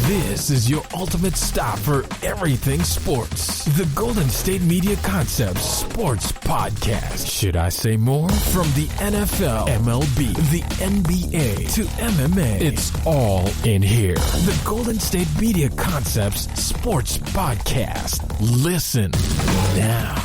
This is your ultimate stop for everything sports. The Golden State Media Concepts Sports Podcast. Should I say more? From the NFL, MLB, the NBA to MMA, it's all in here. The Golden State Media Concepts Sports Podcast. Listen now.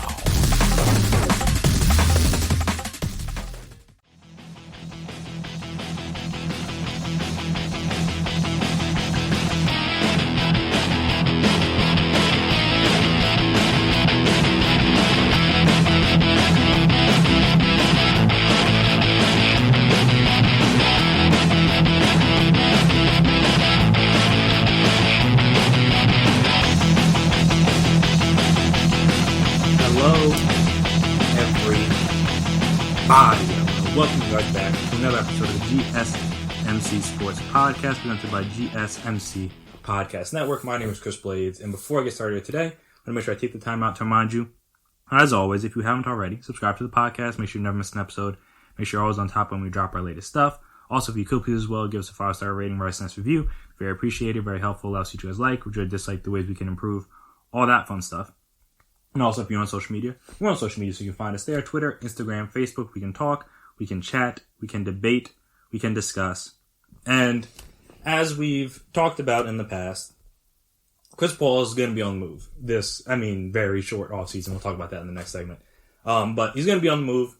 Welcome you guys back to another episode of the GSMC Sports Podcast, presented by GSMC Podcast Network. My name is Chris Blades, and before I get started today, I want to make sure I take the time out to remind you, as always, if you haven't already, subscribe to the podcast. Make sure you never miss an episode. Make sure you're always on top when we drop our latest stuff. Also, if you could, please as well, give us a 5-star rating, write a nice review. Very appreciated, very helpful. Allows you to guys like, which I dislike, the ways we can improve, all that fun stuff. And also, if you're on social media, we're on social media, so you can find us there. Twitter, Instagram, Facebook. We can talk, we can chat, we can debate, we can discuss. And as we've talked about in the past, Chris Paul is going to be on the move. Very short offseason. We'll talk about that in the next segment. But he's going to be on the move.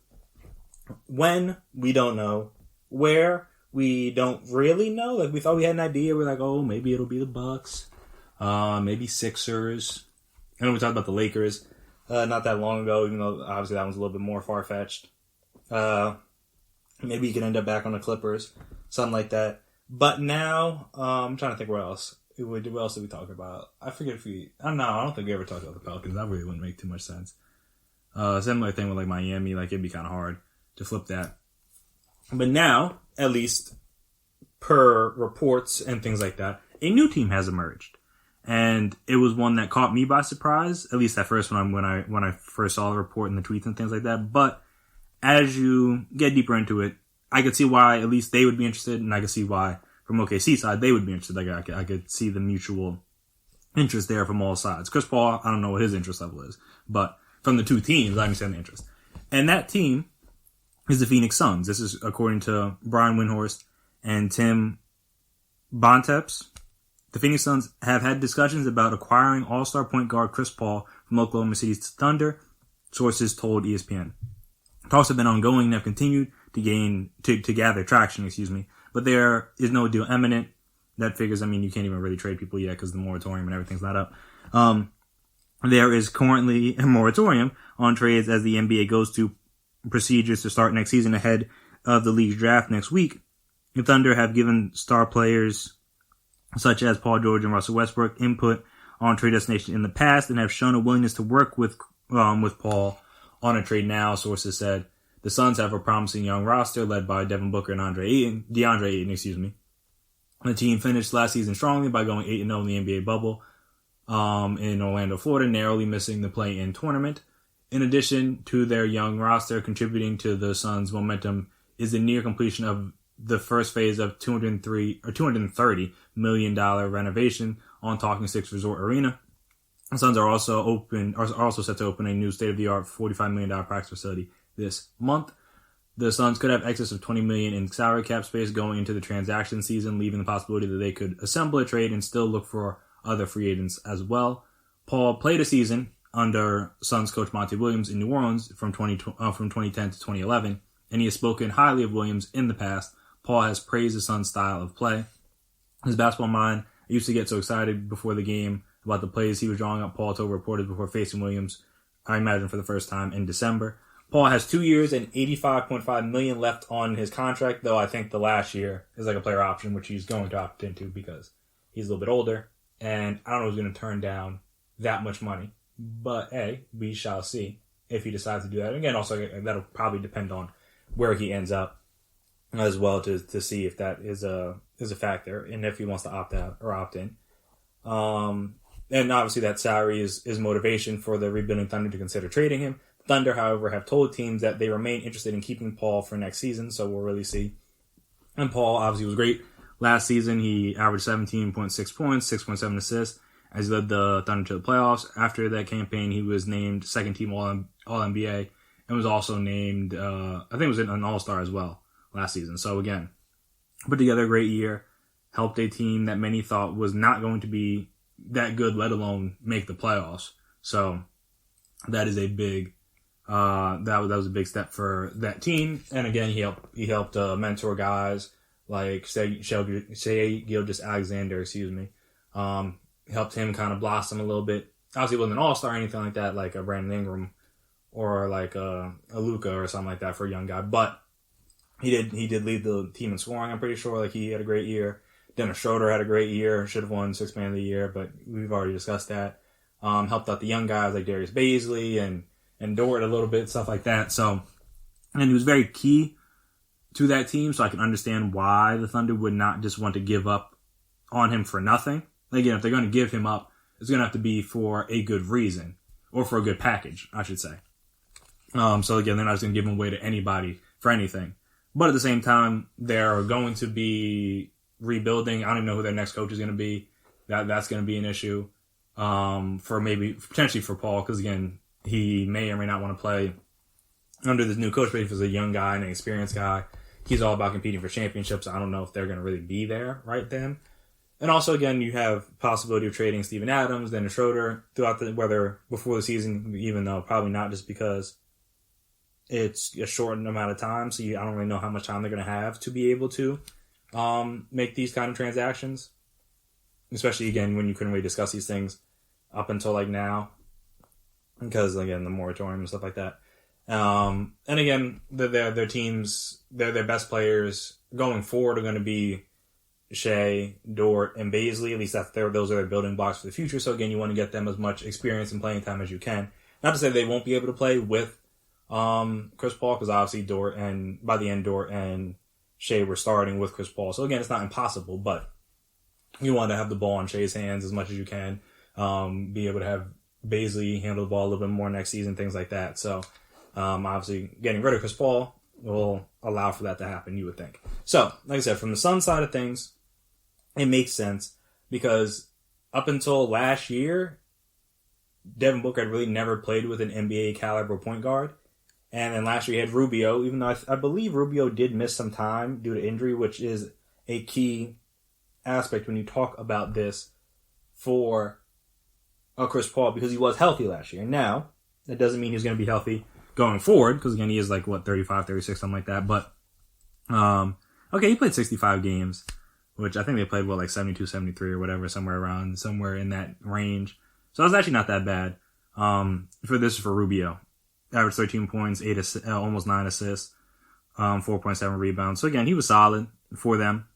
When? We don't know. Where? We don't really know. Like, we thought we had an idea. We're like, oh, maybe it'll be the Bucks. Maybe Sixers. I know we talked about the Lakers not that long ago, even though obviously that one's a little bit more far-fetched. Maybe you can end up back on the Clippers, something like that. But now, I'm trying to think where else. What else did we talk about? I forget if I don't think we ever talked about the Pelicans. That really wouldn't make too much sense. Similar thing with like Miami, like it'd be kind of hard to flip that. But now, at least per reports and things like that, a new team has emerged. And it was one that caught me by surprise, at least at first when I first saw the report and the tweets and things like that. But as you get deeper into it, I could see why at least they would be interested, and I could see why from OKC side they would be interested. Like I could see the mutual interest there from all sides. Chris Paul, I don't know what his interest level is, but from the two teams, I understand the interest. And that team is the Phoenix Suns. This is according to Brian Windhorst and Tim Bontemps. The Phoenix Suns have had discussions about acquiring all-star point guard Chris Paul from Oklahoma City's Thunder, sources told ESPN. Talks have been ongoing and have continued to gather traction, but there is no deal imminent. That figures, you can't even really trade people yet because the moratorium and everything's not up. There is currently a moratorium on trades as the NBA goes through procedures to start next season ahead of the league's draft next week. The Thunder have given star players such as Paul George and Russell Westbrook input on trade destination in the past and have shown a willingness to work with Paul on a trade now, sources said. The Suns have a promising young roster led by Devin Booker and DeAndre Ayton. The team finished last season strongly by going 8-0 in the NBA bubble in Orlando, Florida, narrowly missing the play-in tournament. In addition to their young roster, contributing to the Suns' momentum is the near completion of the first phase of $230 million renovation on Talking Sticks Resort Arena. The Suns are also set to open a new state-of-the-art $45 million practice facility this month. The Suns could have excess of $20 million in salary cap space going into the transaction season, leaving the possibility that they could assemble a trade and still look for other free agents as well. Paul played a season under Suns coach Monty Williams in New Orleans from 2010 to 2011, and he has spoken highly of Williams in the past. Paul has praised the Suns' style of play. His basketball mind, I used to get so excited before the game about the plays he was drawing up, Paul told reporters before facing Williams, I imagine for the first time in December. Paul has 2 years and $85.5 million left on his contract, though I think the last year is like a player option, which he's going to opt into because he's a little bit older, and I don't know if he's going to turn down that much money. But, hey, we shall see if he decides to do that. Again, also, that'll probably depend on where he ends up as well to see if that is a factor and if he wants to opt out or opt in. And obviously that salary is motivation for the rebuilding Thunder to consider trading him. Thunder, however, have told teams that they remain interested in keeping Paul for next season, so we'll really see. And Paul obviously was great Last season, he averaged 17.6 points, 6.7 assists, as he led the Thunder to the playoffs. After that campaign, he was named second-team All-NBA and was also named, I think it was an All-Star as well last season. So again, put together a great year, helped a team that many thought was not going to be that good, let alone make the playoffs. So that is a big, that was a big step for that team. And again, he helped mentor guys like Shai Gilgeous-Alexander, helped him kind of blossom a little bit. Obviously, he wasn't an all-star or anything like that, like a Brandon Ingram or like a Luka or something like that for a young guy. But he did lead the team in scoring, I'm pretty sure. Like, he had a great year. Dennis Schroeder had a great year. Should have won Sixth Man of the Year, but we've already discussed that. Helped out the young guys like Darius Baisley and Dort a little bit, stuff like that. So, and he was very key to that team, so I can understand why the Thunder would not just want to give up on him for nothing. Again, if they're going to give him up, it's going to have to be for a good reason, or for a good package, I should say. So again, they're not just going to give him away to anybody for anything. But at the same time, they're going to be rebuilding. I don't even know who their next coach is going to be. That's going to be an issue potentially for Paul, because again, he may or may not want to play under this new coach, but if he's a young guy and an experienced guy, he's all about competing for championships. I don't know if they're going to really be there right then. And also, again, you have possibility of trading Steven Adams, Dennis Schroeder whether before the season, even though probably not, just because it's a short amount of time. So I don't really know how much time they're going to have to be able to make these kind of transactions. Especially, again, when you couldn't really discuss these things up until like now. Because, again, the moratorium and stuff like that. And again, their teams, their best players going forward are going to be Shea, Dort, and Baisley. At least those are their building blocks for the future. So again, you want to get them as much experience and playing time as you can. Not to say they won't be able to play with Chris Paul, because obviously Dort and Shea were starting with Chris Paul. So again, it's not impossible, but you want to have the ball in Shea's hands as much as you can. Be able to have Baisley handle the ball a little bit more next season, things like that. So obviously getting rid of Chris Paul will allow for that to happen, you would think. So, like I said, from the Suns side of things, it makes sense because up until last year, Devin Booker had really never played with an NBA caliber point guard. And then last year he had Rubio, even though I believe Rubio did miss some time due to injury, which is a key aspect when you talk about this for Chris Paul, because he was healthy last year. Now, that doesn't mean he's going to be healthy going forward, because again, he is like, 35, 36, something like that. But, okay, he played 65 games, which I think they played, 72, 73 or whatever, somewhere in that range. So that's actually not that bad. For Rubio. Averaged 13 points, almost 9 assists, 4.7 rebounds. So again, he was solid for them.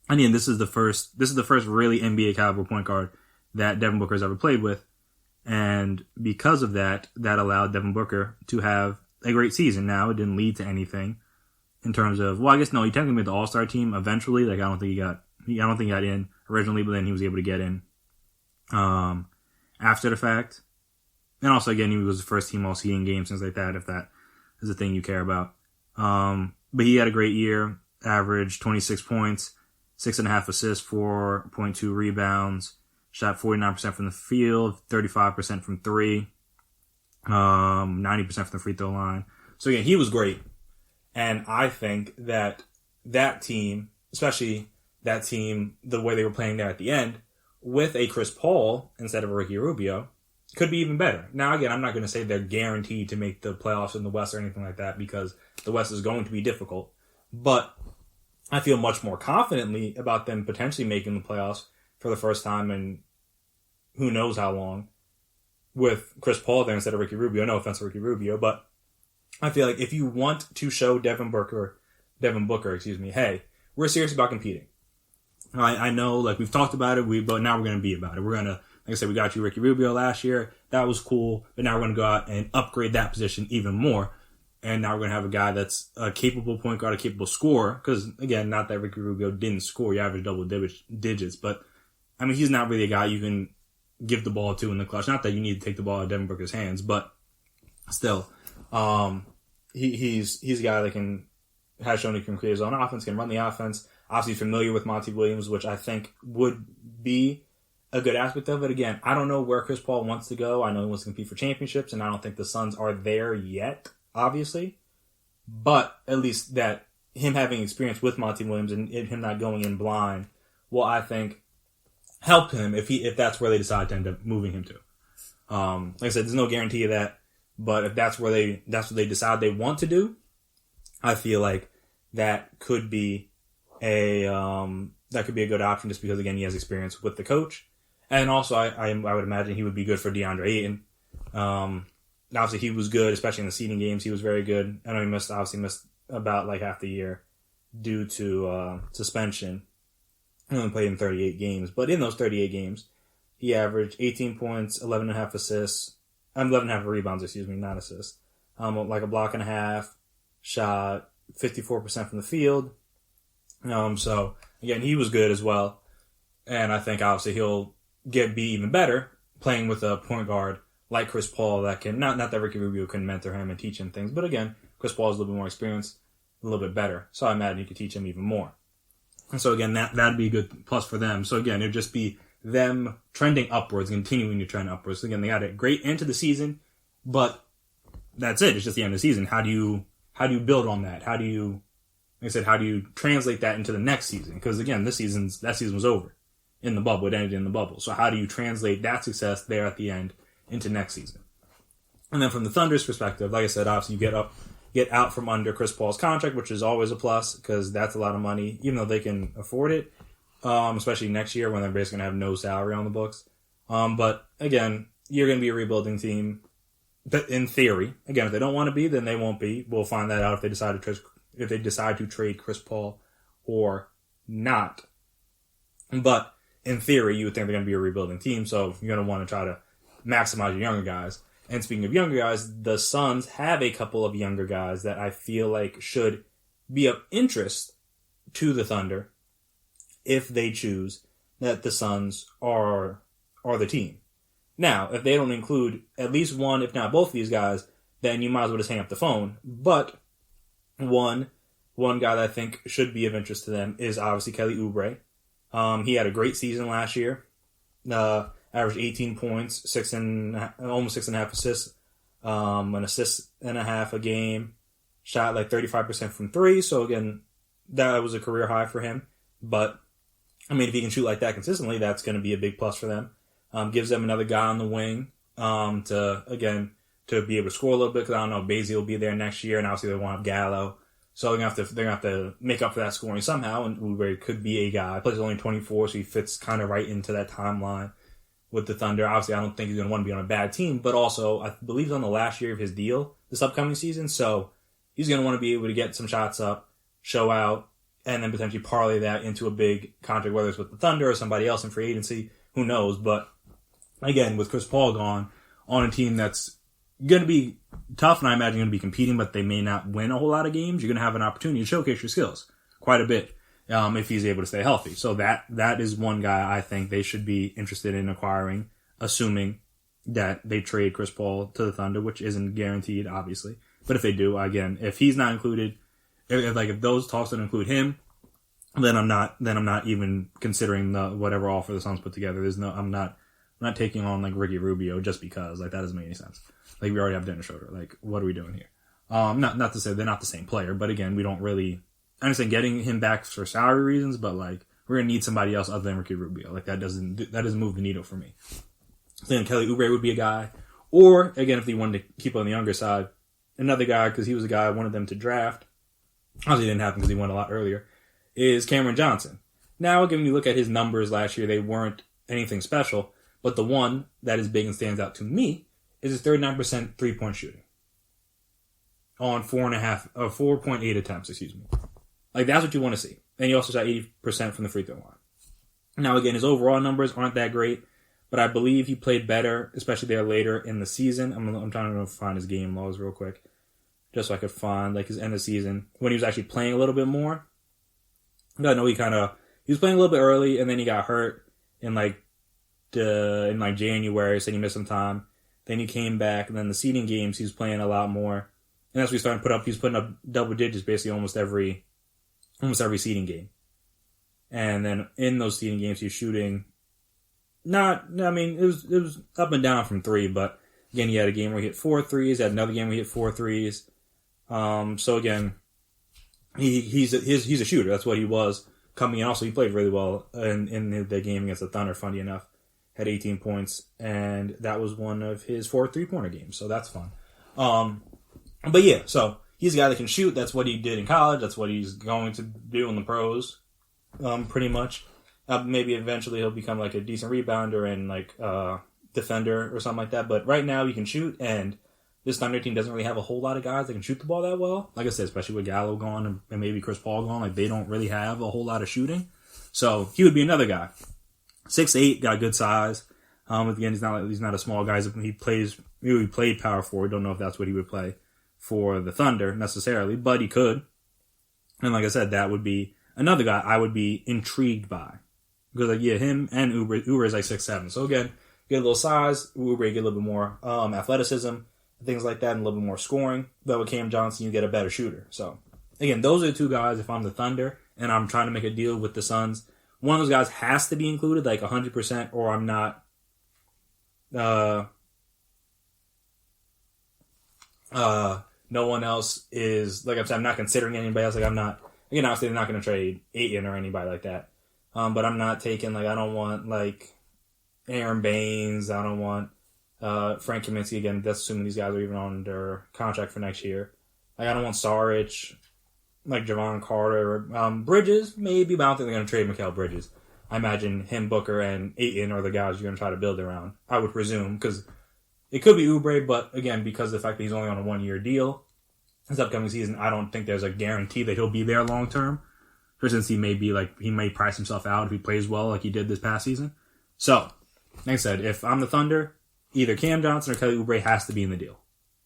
And again, this is the first really NBA caliber point guard that Devin Booker has ever played with. And because of that allowed Devin Booker to have a great season. Now, it didn't lead to anything in terms of, he technically made the All-Star team eventually. I don't think he got in originally, but then he was able to get in after the fact. And also, again, he was the first team All-Seeding games, things like that, if that is a thing you care about. But he had a great year, averaged 26 points, 6.5 assists, 4.2 rebounds, shot 49% from the field, 35% from three, 90% from the free throw line. So again, he was great. And I think that team, especially that team, the way they were playing there at the end, with a Chris Paul instead of a Ricky Rubio, could be even better. Now, again, I'm not going to say they're guaranteed to make the playoffs in the West or anything like that, because the West is going to be difficult. But I feel much more confidently about them potentially making the playoffs for the first time in who knows how long with Chris Paul there instead of Ricky Rubio. No offense to Ricky Rubio, but I feel like if you want to show Devin Booker, hey, we're serious about competing. I know, we've talked about it, but now we're going to be about it. We're going to, like I said, we got you Ricky Rubio last year. That was cool, but now we're going to go out and upgrade that position even more. And now we're going to have a guy that's a capable point guard, a capable scorer. Because, again, not that Ricky Rubio didn't score. He averaged double digits. But, he's not really a guy you can give the ball to in the clutch. Not that you need to take the ball out of Devin Booker's hands. But still, he's a guy that has shown he can create his own offense, can run the offense. obviously familiar with Monty Williams, which I think would be a good aspect of it. Again, I don't know where Chris Paul wants to go. I know he wants to compete for championships, and I don't think the Suns are there yet, obviously. But at least that him having experience with Monty Williams and him not going in blind will, I think, help him if that's where they decide to end up moving him to. Like I said, there's no guarantee of that, but if that's what they decide they want to do, I feel like that could be a good option just because, again, he has experience with the coach. And also, I would imagine he would be good for DeAndre Ayton. Obviously, he was good, especially in the seeding games. He was very good. I know he missed about like half the year due to suspension. He only played in 38 games. But in those 38 games, he averaged 18 points, 11.5 assists. 11.5 rebounds, not assists. Like a block and a half. Shot 54% from the field. So, again, he was good as well. And I think, obviously, he'll be even better playing with a point guard like Chris Paul that can, not that Ricky Rubio can mentor him and teach him things, but again, Chris Paul is a little bit more experienced, a little bit better. So I imagine he could teach him even more. And so again, that'd be a good plus for them. So again, it'd just be them trending upwards, continuing to trend upwards. So again, they got a great end to the season, but that's it. It's just the end of the season. How do you build on that? How do you translate that into the next season? Because again, that season was over in the bubble. It ended in the bubble. So how do you translate that success there at the end into next season? And then from the Thunder's perspective, like I said, obviously you get out from under Chris Paul's contract, which is always a plus because that's a lot of money, even though they can afford it, especially next year when they're basically going to have no salary on the books. But again, you're going to be a rebuilding team. But in theory, again, if they don't want to be, then they won't be. We'll find that out if they decide to trade Chris Paul or not. But in theory, you would think they're going to be a rebuilding team, so you're going to want to try to maximize your younger guys. And speaking of younger guys, the Suns have a couple of younger guys that I feel like should be of interest to the Thunder if they choose that the Suns are the team. Now, if they don't include at least one, if not both of these guys, then you might as well just hang up the phone. But one guy that I think should be of interest to them is obviously Kelly Oubre. He had a great season last year. Averaged 18 points, almost 6.5 assists, an assist and a half a game. Shot like 35% from three. So again, that was a career high for him. But I mean, if he can shoot like that consistently, that's going to be a big plus for them. Gives them another guy on the wing to be able to score a little bit. Because I don't know, Bazey will be there next year, and obviously they won't have Gallo. So they're gonna have to make up for that scoring somehow. And Oubre could be a guy. Plus, he's only 24, so he fits kind of right into that timeline with the Thunder. Obviously, I don't think he's going to want to be on a bad team, but also I believe he's on the last year of his deal this upcoming season, so he's going to want to be able to get some shots up, show out, and then potentially parlay that into a big contract, whether it's with the Thunder or somebody else in free agency. Who knows? But again, with Chris Paul gone on a team that's going to be tough, and I imagine going to be competing, but they may not win a whole lot of games, you're going to have an opportunity to showcase your skills quite a bit. If he's able to stay healthy. So that is one guy I think they should be interested in acquiring, assuming that they trade Chris Paul to the Thunder, which isn't guaranteed, obviously. But if they do, again, if he's not included, if those talks don't include him, then I'm not even considering whatever offer the Suns put together. I'm not taking on like Ricky Rubio just because that doesn't make any sense. Like we already have Dennis Schroeder. Like what are we doing here? Not to say they're not the same player, but again, we don't really. I understand getting him back for salary reasons, but like we're gonna need somebody else other than Ricky Rubio. Like that doesn't move the needle for me. So then Kelly Oubre would be a guy, or again if they wanted to keep on the younger side, another guy because he was a guy I wanted them to draft. Obviously it didn't happen because he went a lot earlier. Is Cameron Johnson. Now again, when you look at his numbers last year, they weren't anything special, but the one that is big and stands out to me is his 39% 3-point shooting on 4.8 attempts. Excuse me. Like, that's what you want to see. And he also shot 80% from the free throw line. Now, again, his overall numbers aren't that great, but I believe he played better, especially there later in the season. I'm trying to find his game logs real quick, just so I could find, like, his end of season, when he was actually playing a little bit more. I know he was playing a little bit early, and then he got hurt in January, so he missed some time. Then he came back, and then the seeding games, he was playing a lot more. And that's what he was putting up double digits basically almost every seeding game. And then in those seeding games, he's shooting it was up and down from 3, but again, he had a game where he hit 4 threes, had another game where he hit 4 threes. So again, he's a shooter. That's what he was coming in. Also, he played really well in the game against the Thunder, funny enough. Had 18 points, and that was one of his 4 3-pointer games, so that's fun. But yeah, so he's a guy that can shoot. That's what he did in college. That's what he's going to do in the pros, pretty much. Maybe eventually he'll become like a decent rebounder and like defender or something like that. But right now he can shoot, and this Thunder team doesn't really have a whole lot of guys that can shoot the ball that well. Like I said, especially with Gallo gone and maybe Chris Paul gone, like they don't really have a whole lot of shooting. So he would be another guy. 6'8", got good size. Again, he's not a small guy. He played power forward. Don't know if that's what he would play for the Thunder necessarily, but he could. And like I said, that would be another guy I would be intrigued by. Because like, yeah, him and Oubre. Oubre is like 6'7". So again, get a little size. Oubre get a little bit more athleticism, things like that, and a little bit more scoring. But with Cam Johnson, you get a better shooter. So again, those are the two guys. If I'm the Thunder and I'm trying to make a deal with the Suns, one of those guys has to be included, like 100%, or I'm not. No one else is, like I'm not considering anybody else. Like I'm not. Again, obviously they're not going to trade Ayton or anybody like that. But I'm not taking, like, I don't want, like, Aaron Baines. I don't want Frank Kaminsky. Again, that's assuming these guys are even under contract for next year. Like, I don't want Saric, like Javon Carter. Bridges, maybe, but I don't think they're going to trade Mikal Bridges. I imagine him, Booker, and Ayton are the guys you're going to try to build around, I would presume, because it could be Oubre, but, again, because of the fact that he's only on a 1-year deal this upcoming season, I don't think there's a guarantee that he'll be there long term. For instance, he may price himself out if he plays well like he did this past season. So, like I said, if I'm the Thunder, either Cam Johnson or Kelly Oubre has to be in the deal.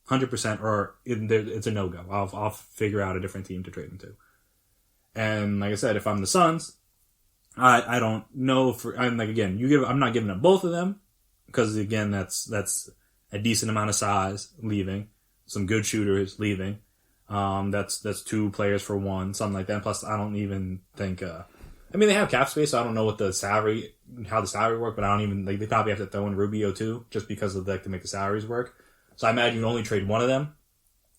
100%, or it's a no-go. I'll figure out a different team to trade him to. And like I said, if I'm the Suns, I don't know I'm not giving up both of them, because again, that's a decent amount of size leaving, some good shooters leaving. That's 2 players for 1, something like that. Plus, I don't even think. They have cap space, so I don't know how the salary work. But I don't even. They probably have to throw in Rubio too, just because of to make the salaries work. So I imagine you only trade one of them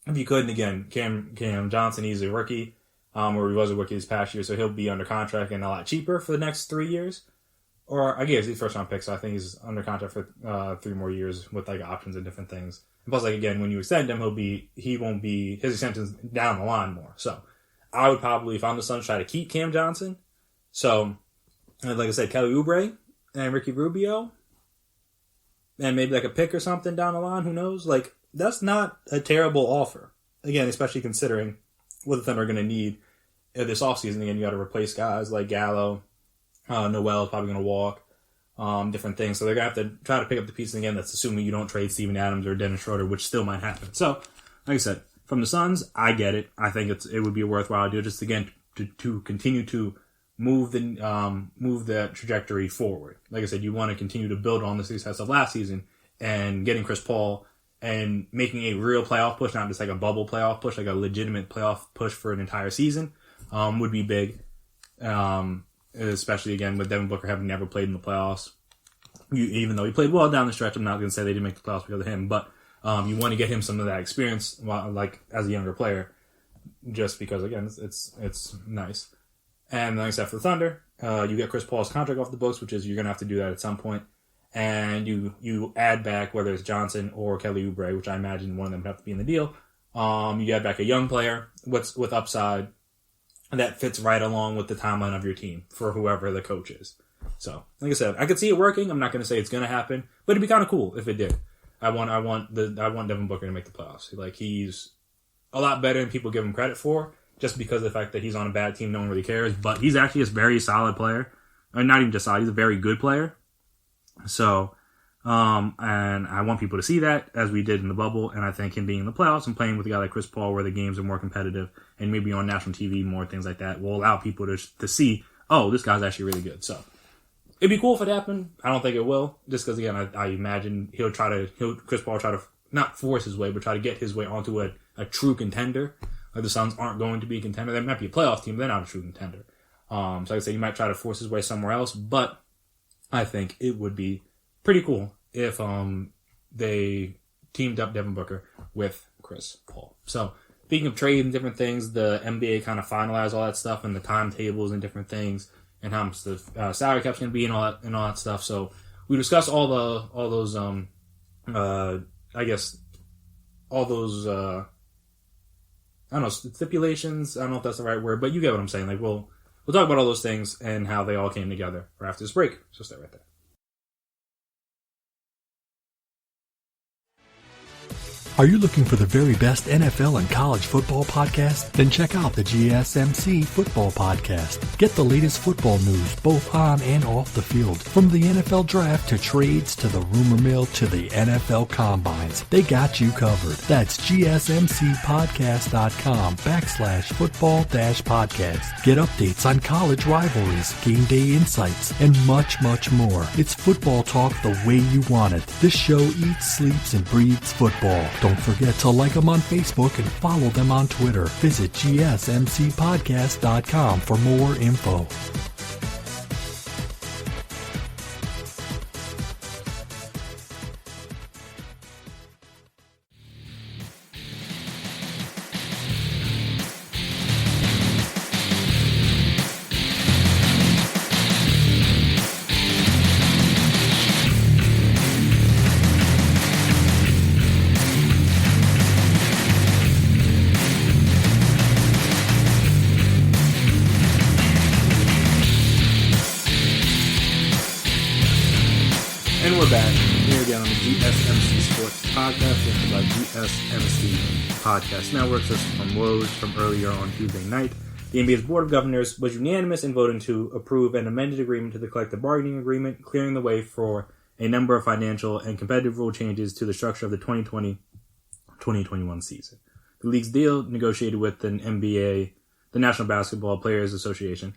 if you could. And again, Cam Johnson, he's a rookie, or he was a rookie this past year, so he'll be under contract and a lot cheaper for the next 3 years. Or I guess he's first round pick, so I think he's under contract for 3 more years with like options and different things. And plus, like again, when you extend him, his extension's down the line more. So I would probably, if I'm the Suns, try to keep Cam Johnson. So, like I said, Kelly Oubre and Ricky Rubio, and maybe like a pick or something down the line. Who knows? Like that's not a terrible offer. Again, especially considering what the Thunder are going to need this offseason. Again, you got to replace guys like Gallo. Noel is probably going to walk. Different things. So they're going to have to try to pick up the pieces again. That's assuming you don't trade Steven Adams or Dennis Schroeder, which still might happen. So, like I said, from the Suns, I get it. I think it would be a worthwhile deal just, again, to continue to move the trajectory forward. Like I said, you want to continue to build on the success of last season and getting Chris Paul and making a real playoff push, not just like a bubble playoff push, like a legitimate playoff push for an entire season, would be big. Especially, again, with Devin Booker having never played in the playoffs. Even though he played well down the stretch, I'm not going to say they didn't make the playoffs because of him, but you want to get him some of that experience, like as a younger player, just because, again, it's nice. And like I said, for the Thunder, you get Chris Paul's contract off the books, which is you're going to have to do that at some point. And you add back, whether it's Johnson or Kelly Oubre, which I imagine one of them would have to be in the deal. You add back a young player with upside that fits right along with the timeline of your team for whoever the coach is. So, like I said, I could see it working. I'm not going to say it's going to happen, but it'd be kind of cool if it did. I want Devin Booker to make the playoffs. Like, he's a lot better than people give him credit for, just because of the fact that he's on a bad team. No one really cares, but he's actually a very solid player. Or not even just solid, he's a very good player. So, and I want people to see that, as we did in the bubble, and I think him being in the playoffs and playing with a guy like Chris Paul, where the games are more competitive and maybe on national TV, more things like that, will allow people to see, oh, this guy's actually really good. So it'd be cool if it happened. I don't think it will, just because, again, I imagine Chris Paul will try to not force his way, but try to get his way onto a true contender. Like, the Suns aren't going to be a contender. They might be a playoff team, but they're not a true contender. So like I said, he might try to force his way somewhere else, but I think it would be pretty cool if they teamed up Devin Booker with Chris Paul. So speaking of trade and different things, the NBA kind of finalized all that stuff and the timetables and different things and how much the salary cap's going to be and all that stuff. So we discussed all those I don't know, stipulations. I don't know if that's the right word, but you get what I'm saying. Like we'll talk about all those things and how they all came together right after this break. So stay right there. Are you looking for the very best NFL and college football podcast? Then check out the GSMC Football Podcast. Get the latest football news both on and off the field. From the NFL Draft to trades to the rumor mill to the NFL Combines. They got you covered. That's GSMCpodcast.com/football-podcast. Get updates on college rivalries, game day insights, and much, much more. It's football talk the way you want it. This show eats, sleeps, and breathes football. Don't forget to like them on Facebook and follow them on Twitter. Visit GSMCpodcast.com for more info. And we're back here again on the GSMC Sports Podcast, which is our GSMC Podcast Network. This is from Woj from earlier on Tuesday night. The NBA's Board of Governors was unanimous in voting to approve an amended agreement to the collective bargaining agreement, clearing the way for a number of financial and competitive rule changes to the structure of the 2020-2021 season. The league's deal, negotiated with an NBA, the National Basketball Players Association,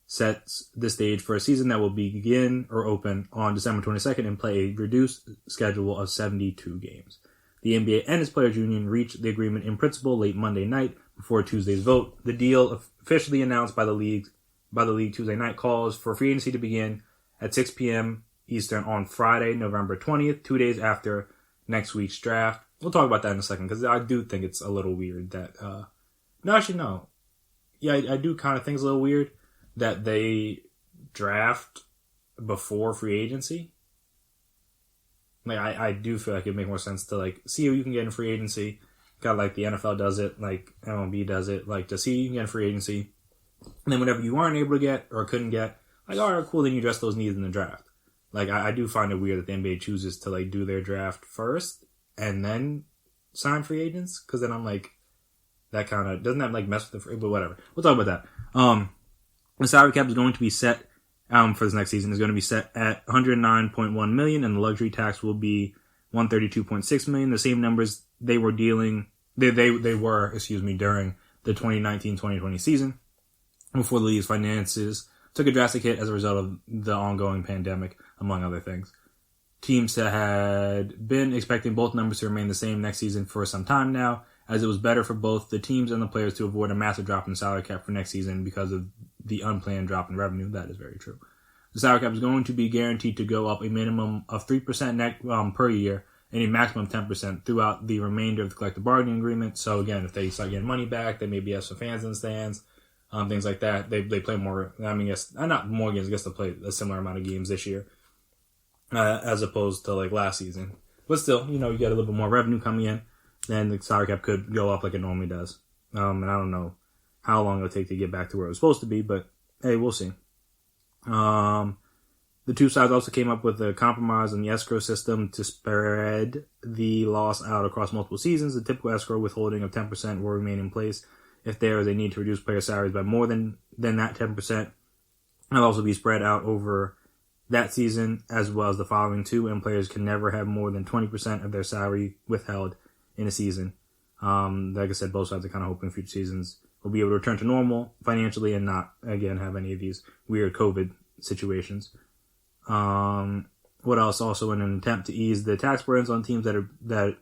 sets the stage for a season that will begin or open on December 22nd and play a reduced schedule of 72 games. The NBA and its players' union reached the agreement in principle late Monday night before Tuesday's vote. The deal, officially announced by the league Tuesday night, calls for free agency to begin at 6 p.m. Eastern on Friday, November 20th, 2 days after next week's draft. We'll talk about that in a second because I do think it's a little weird that... No. Yeah, I do kind of think it's a little weird that they draft before free agency. Like, I do feel like it'd make more sense to, like, see who you can get in free agency. Kind of like the NFL does it, like MLB does it, like, to see who you can get in free agency. And then whatever you aren't able to get or couldn't get, like, all right, cool, then you address those needs in the draft. Like, I do find it weird that the NBA chooses to, like, do their draft first and then sign free agents. Because then I'm like, that kind of, doesn't that, like, mess with the free, but whatever. We'll talk about that. The salary cap is going to be set for this next season is going to be set at $109.1 million, and the luxury tax will be $132.6 million. The same numbers they were during the 2019-2020 season, before the league's finances took a drastic hit as a result of the ongoing pandemic, among other things. Teams had been expecting both numbers to remain the same next season for some time now, as it was better for both the teams and the players to avoid a massive drop in salary cap for next season because of the unplanned drop in revenue. That is very true. The salary cap is going to be guaranteed to go up a minimum of 3% per year and a maximum of 10% throughout the remainder of the collective bargaining agreement. So again, if they start getting money back, they maybe have some fans in the stands, things like that. They play more, not more games, I guess they'll play a similar amount of games this year as opposed to like last season. But still, you get a little bit more revenue coming in, then the salary cap could go up like it normally does. And I don't know how long it'll take to get back to where it was supposed to be, but hey, we'll see. The two sides also came up with a compromise on the escrow system to spread the loss out across multiple seasons. The typical escrow withholding of 10% will remain in place if there is a need to reduce player salaries by more than that 10%. It'll also be spread out over that season as well as the following two, and players can never have more than 20% of their salary withheld in a season. Like I said, both sides are kind of hoping future seasons will be able to return to normal financially and not, again, have any of these weird COVID situations. What else? Also, in an attempt to ease the tax burdens on teams that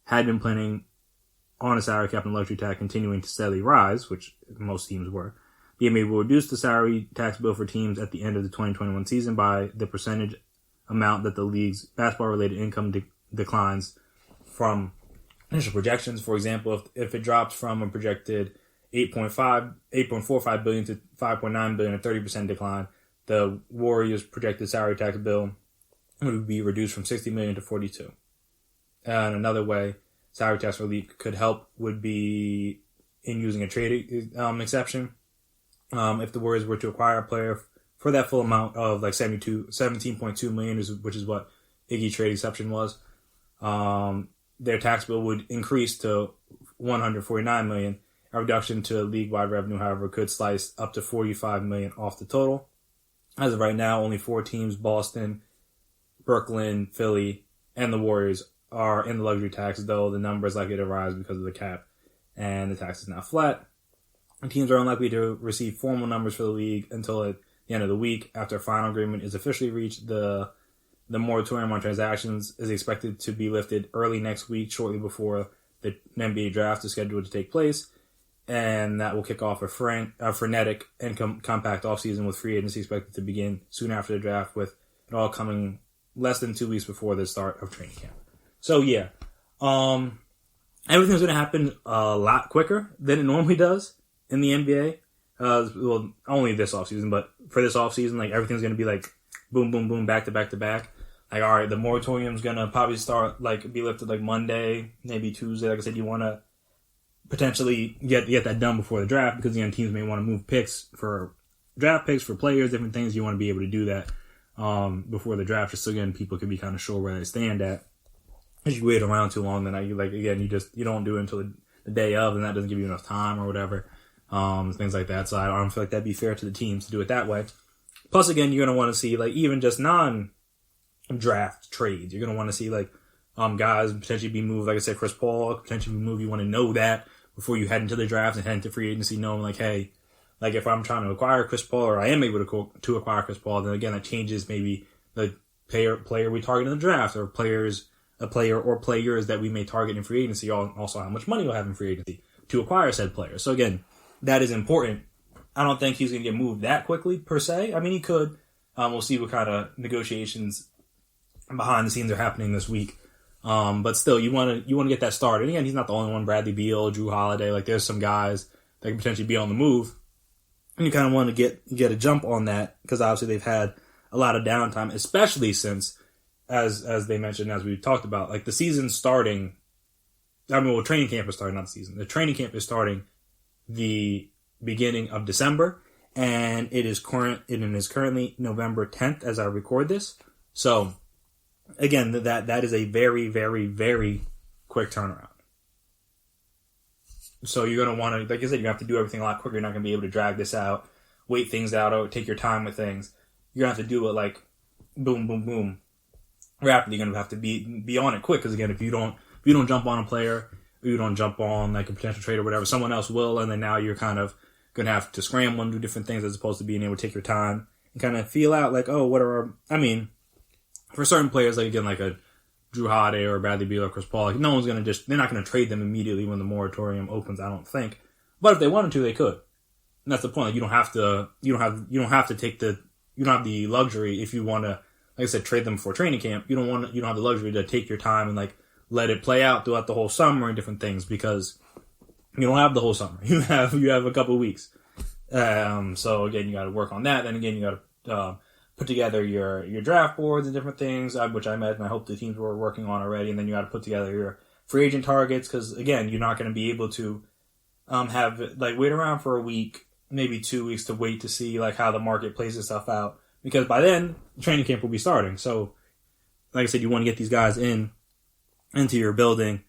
had been planning on a salary cap and luxury tax continuing to steadily rise, which most teams were, The NBA will reduce the salary tax bill for teams at the end of the 2021 season by the percentage amount that the league's basketball-related income declines from initial projections. For example, if it drops from a projected $8.45 billion to $5.9 billion, a 30% decline, the Warriors' projected salary tax bill would be reduced from $60 million to $42. And another way salary tax relief could help would be in using a trade exception. If the Warriors were to acquire a player for that full amount of like $17.2 million, which is what Iggy's trade exception was, their tax bill would increase to $149 million. A reduction to league-wide revenue, however, could slice up to $45 million off the total. As of right now, only 4 teams, Boston, Brooklyn, Philly, and the Warriors, are in the luxury tax, though the number is likely to rise because of the cap, and the tax is now flat. And teams are unlikely to receive formal numbers for the league until at the end of the week. After a final agreement is officially reached, the moratorium on transactions is expected to be lifted early next week, shortly before the NBA draft is scheduled to take place. And that will kick off a frenetic and compact offseason, with free agency expected to begin soon after the draft, with it all coming less than 2 weeks before the start of training camp. So yeah, everything's going to happen a lot quicker than it normally does in the NBA. Well, only this offseason, but for this offseason, like, everything's going to be like boom, boom, boom, back to back to back. Like, all right, the moratorium's going to probably start, like, be lifted like Monday, maybe Tuesday. Like I said, you want to potentially get that done before the draft, because, again, teams may want to move picks for draft picks for players, different things. You want to be able to do that before the draft, just so, again, people can be kind of sure where they stand at. If you wait around too long, then you don't do it until the day of, and that doesn't give you enough time or whatever, things like that. So I don't feel like that'd be fair to the teams to do it that way. Plus, again, you're going to want to see, like, even just non-draft trades. You're going to want to see, like, guys potentially be moved. Like I said, Chris Paul potentially be moved. You want to know that before you head into the draft and head into free agency, knowing, like, hey, like, if I'm trying to acquire Chris Paul, or I am able to acquire Chris Paul, then, again, that changes maybe the player we target in the draft, or players that we may target in free agency, also how much money we'll have in free agency to acquire said player. So, again, that is important. I don't think he's going to get moved that quickly, per se. I mean, he could. We'll see what kind of negotiations behind the scenes are happening this week. But still, you want to get that started. And again, he's not the only one. Bradley Beal, Drew Holiday, like, there's some guys that can potentially be on the move. And you kind of want to get a jump on that, because obviously they've had a lot of downtime, especially since, as they mentioned, as we talked about, like, the season's starting. I mean, well, training camp is starting, not the season. The training camp is starting the beginning of December, and it is currently November 10th as I record this. So, again, that is a very, very, very quick turnaround. So you're going to want to, like I said, you have to do everything a lot quicker. You're not going to be able to drag this out, wait things out, or take your time with things. You're going to have to do it like boom, boom, boom, rapidly. You're going to have to be on it quick, because, again, if you don't jump on a player, or you don't jump on, like, a potential trade or whatever, someone else will, and then now you're kind of going to have to scramble and do different things, as opposed to being able to take your time and kind of feel out, like, oh, what are I mean, for certain players, like, again, like a Drew Holiday or Bradley Beal or Chris Paul, like, no one's going to they're not going to trade them immediately when the moratorium opens, I don't think. But if they wanted to, they could. And that's the point. Like, you don't have the luxury, if you want to, like I said, trade them for training camp. You don't have the luxury to take your time and, like, let it play out throughout the whole summer and different things, because you don't have the whole summer. You have a couple of weeks. So, again, you got to work on that. Then, again, you got to put together your draft boards and different things, which I imagine, I hope the teams were working on already. And then you got to put together your free agent targets, because, again, you're not going to be able to wait around for a week, maybe 2 weeks, to wait to see, like, how the market plays itself out, because by then training camp will be starting. So, like I said, you want to get these guys into your building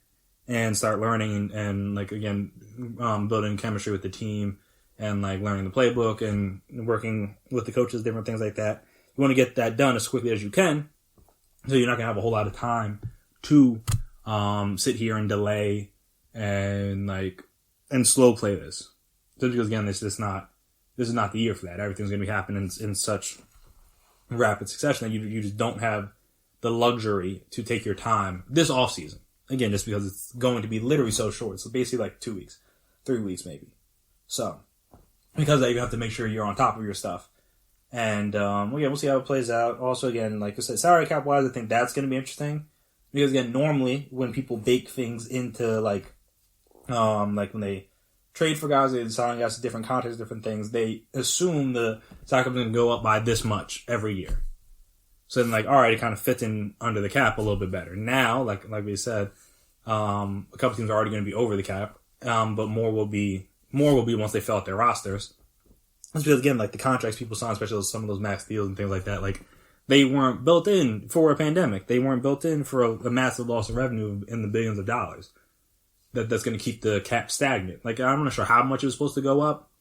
and start learning and like, again, building chemistry with the team, and, like, learning the playbook and working with the coaches, different things like that. You want to get that done as quickly as you can, so you're not going to have a whole lot of time to sit here and delay and slow play this. Just because, again, this is not the year for that. Everything's going to be happening in such rapid succession that you just don't have the luxury to take your time this off season. Again, just because it's going to be literally so short. So basically like 2 weeks, 3 weeks maybe. So, because of that, you have to make sure you're on top of your stuff. And, we'll see how it plays out. Also, again, like I said, salary cap wise, I think that's going to be interesting. Because, again, normally when people bake things into, like when they trade for guys, they sign guys to different contracts, different things, they assume the salary cap is going to go up by this much every year. So then, like, all right, it kind of fits in under the cap a little bit better. Now, like we said, a couple teams are already going to be over the cap, but more will be once they fill out their rosters. That's because, again, like the contracts people sign, especially some of those max deals and things like that, like they weren't built in for a pandemic. They weren't built in for a massive loss of revenue in the billions of dollars. That's going to keep the cap stagnant. Like, I'm not sure how much it was supposed to go up,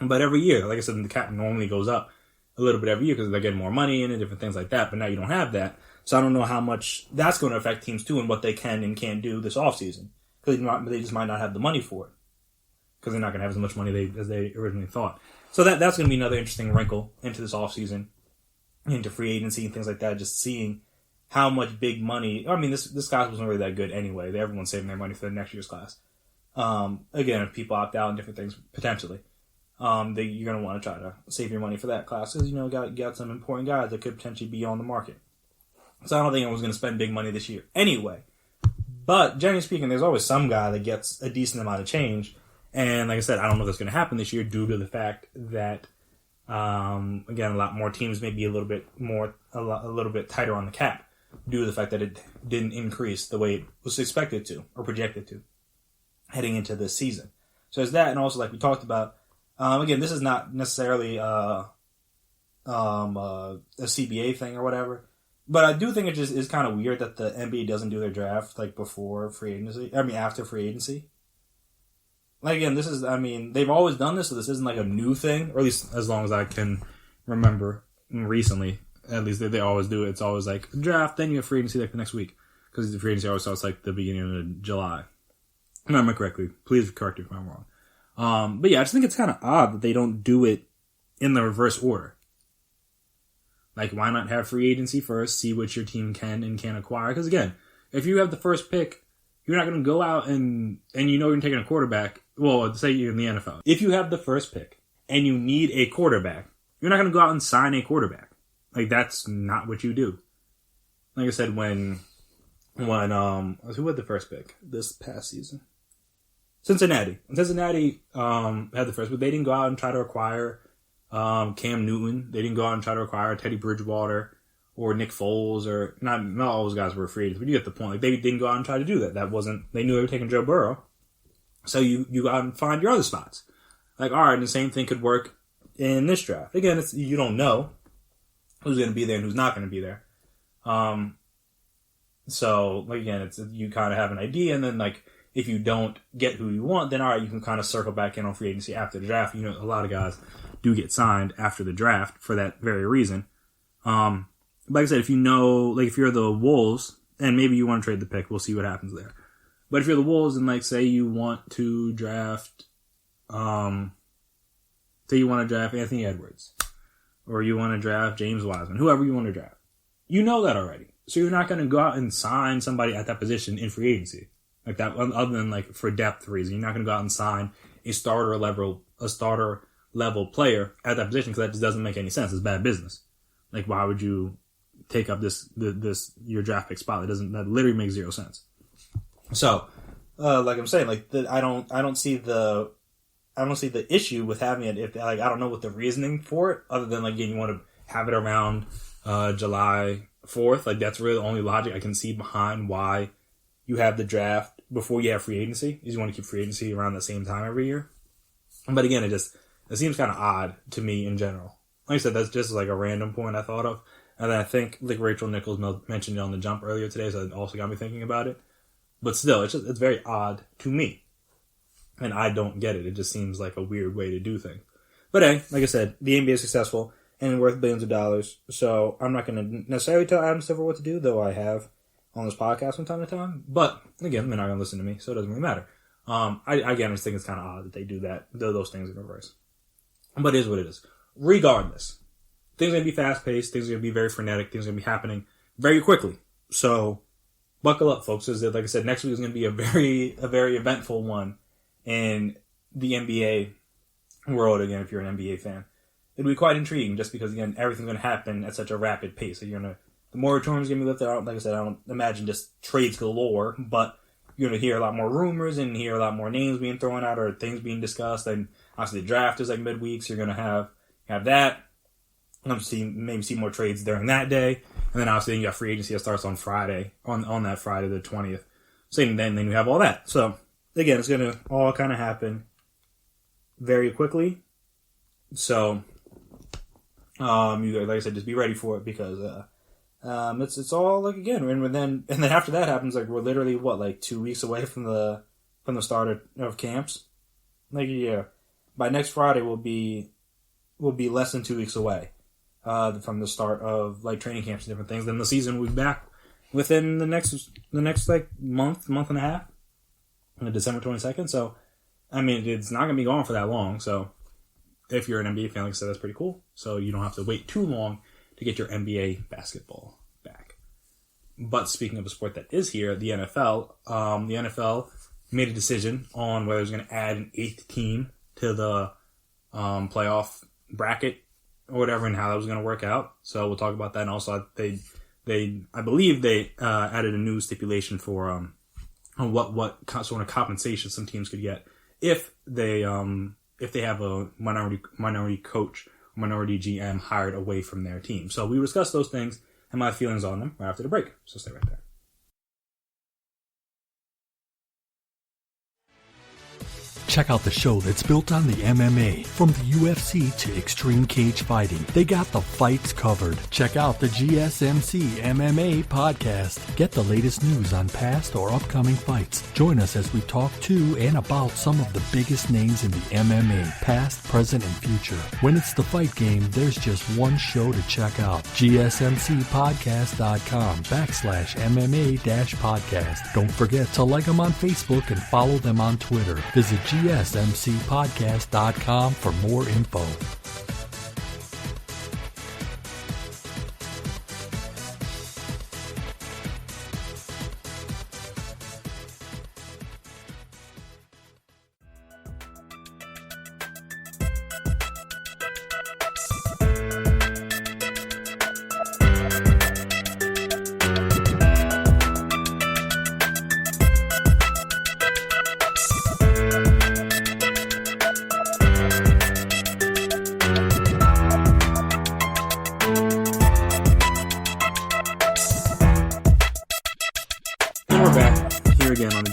but every year, like I said, the cap normally goes up a little bit every year because they're getting more money in and different things like that. But now you don't have that, so I don't know how much that's going to affect teams too and what they can and can't do this offseason because they just might not have the money for it because they're not going to have as much money as they originally thought. So that's going to be another interesting wrinkle into this offseason, into free agency and things like that, just seeing how much big money. I mean, this class wasn't really that good anyway. Everyone's saving their money for the next year's class. Again, if people opt out and different things, potentially, you're going to want to try to save your money for that class because, got some important guys that could potentially be on the market. So I don't think I was going to spend big money this year anyway. But generally speaking, there's always some guy that gets a decent amount of change. And like I said, I don't know if that's going to happen this year due to the fact that, again, a lot more teams may be a little bit tighter on the cap due to the fact that it didn't increase the way it was expected to or projected to heading into this season. So there's that, and also like we talked about, again, this is not necessarily a CBA thing or whatever, but I do think it just is kind of weird that the NBA doesn't do their draft like before free agency. I mean, after free agency. Like, again, they've always done this, so this isn't like a new thing, or at least as long as I can remember recently. At least they always do it. It's always like draft, then you have free agency like the next week. Because the free agency always starts like the beginning of July. Remember correctly. Please correct me if I'm wrong. But yeah, I just think it's kind of odd that they don't do it in the reverse order. Like, why not have free agency first, see what your team can and can't acquire? Because again, if you have the first pick, you're not going to go out and you're taking a quarterback. Well, say you're in the NFL. If you have the first pick and you need a quarterback, you're not going to go out and sign a quarterback. Like, that's not what you do. Like I said, when who had the first pick this past season? Cincinnati. When Cincinnati had the first pick, they didn't go out and try to acquire Cam Newton. They didn't go out and try to acquire Teddy Bridgewater or Nick Foles, or not all those guys were free agents, but you get the point. Like, they didn't go out and try to do that. They knew they were taking Joe Burrow. So you go out and find your other spots. Like, all right, the same thing could work in this draft. Again, you don't know who's going to be there and who's not going to be there. So, like, again, you kind of have an idea, and then, like, if you don't get who you want, then all right, you can kind of circle back in on free agency after the draft. A lot of guys do get signed after the draft for that very reason. Like I said, if if you're the Wolves, and maybe you want to trade the pick, we'll see what happens there. But if you're the Wolves and, like, say you want to draft, Anthony Edwards, or you want to draft James Wiseman, whoever you want to draft, you know that already. So you're not going to go out and sign somebody at that position in free agency. Like that, other than like for depth reason, you're not going to go out and sign a starter level player at that position because that just doesn't make any sense. It's bad business. Like, why would you take up your draft pick spot? That literally makes zero sense. So, like I'm saying, like I don't see the issue with having it if I don't know what the reasoning for it other than like again, you want to have it around July 4th. Like that's really the only logic I can see behind why you have the draft before you have free agency. Is you want to keep free agency around the same time every year. But again, it seems kind of odd to me in general. Like I said, that's just like a random point I thought of. And then I think like Rachel Nichols mentioned it on the jump earlier today, so it also got me thinking about it. But still, it's very odd to me. And I don't get it. It just seems like a weird way to do things. But hey, like I said, the NBA is successful and worth billions of dollars. So I'm not going to necessarily tell Adam Silver what to do, though I have on this podcast from time to time. But again, they're not going to listen to me, so it doesn't really matter. I just think it's kind of odd that they do those things in reverse. But it is what it is. Regardless, things are going to be fast-paced. Things are going to be very frenetic. Things are going to be happening very quickly. So buckle up, folks. Like I said, next week is going to be a very eventful one in the NBA world, again, if you're an NBA fan. It'd be quite intriguing just because, again, everything's going to happen at such a rapid pace. So the moratorium's going to be lifted out. Like I said, I don't imagine just trades galore, but you're going to hear a lot more rumors and hear a lot more names being thrown out or things being discussed. And obviously the draft is like midweek, so you're going to have that. Maybe see more trades during that day. And then obviously you got free agency that starts on Friday, on that Friday the 20th. So then you have all that. So again, it's going to all kind of happen very quickly. So, like I said, just be ready for it because it's all like again, and then after that happens, like we're literally 2 weeks away from the start of camps. By next Friday we'll be less than 2 weeks away from the start of training camps and different things. Then the season will be back within the next month and a half, December 22nd. So, I mean, it's not gonna be going for that long. So, if you're an NBA fan, like I said, that's pretty cool. So you don't have to wait too long to get your NBA basketball back. But speaking of a sport that is here, the NFL. The NFL made a decision on whether it's going to add an 8th team to the playoff bracket or whatever, and how that was going to work out. So we'll talk about that. And also, I believe they added a new stipulation for on what sort of compensation some teams could get if they have a minority coach or minority GM hired away from their team. So we discuss those things and my feelings on them right after the break. So stay right there. Check out the show that's built on the MMA. From the UFC to extreme cage fighting, they got the fights covered. Check out the GSMC MMA podcast. Get the latest news on past or upcoming fights. Join us as we talk to and about some of the biggest names in the MMA, past, present, and future. When it's the fight game, there's just one show to check out. GSMCpodcast.com/MMA-podcast. Don't forget to like them on Facebook and follow them on Twitter. Visit GSMCpodcast.com for more info.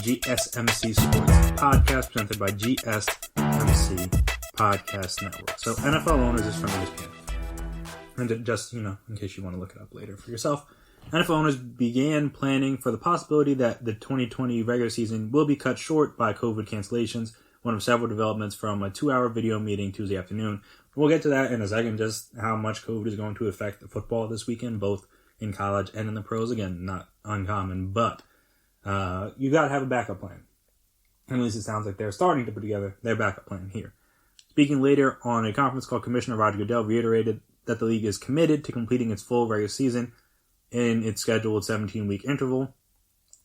GSMC Sports Podcast presented by GSMC Podcast Network. So NFL owners is from ESPN. And just, in case you want to look it up later for yourself, NFL owners began planning for the possibility that the 2020 regular season will be cut short by COVID cancellations, one of several developments from a 2-hour video meeting Tuesday afternoon. We'll get to that in a second, just how much COVID is going to affect the football this weekend, both in college and in the pros. Again, not uncommon, but you got to have a backup plan. At least it sounds like they're starting to put together their backup plan here. Speaking later on a conference call, Commissioner Roger Goodell reiterated that the league is committed to completing its full regular season in its scheduled 17-week interval.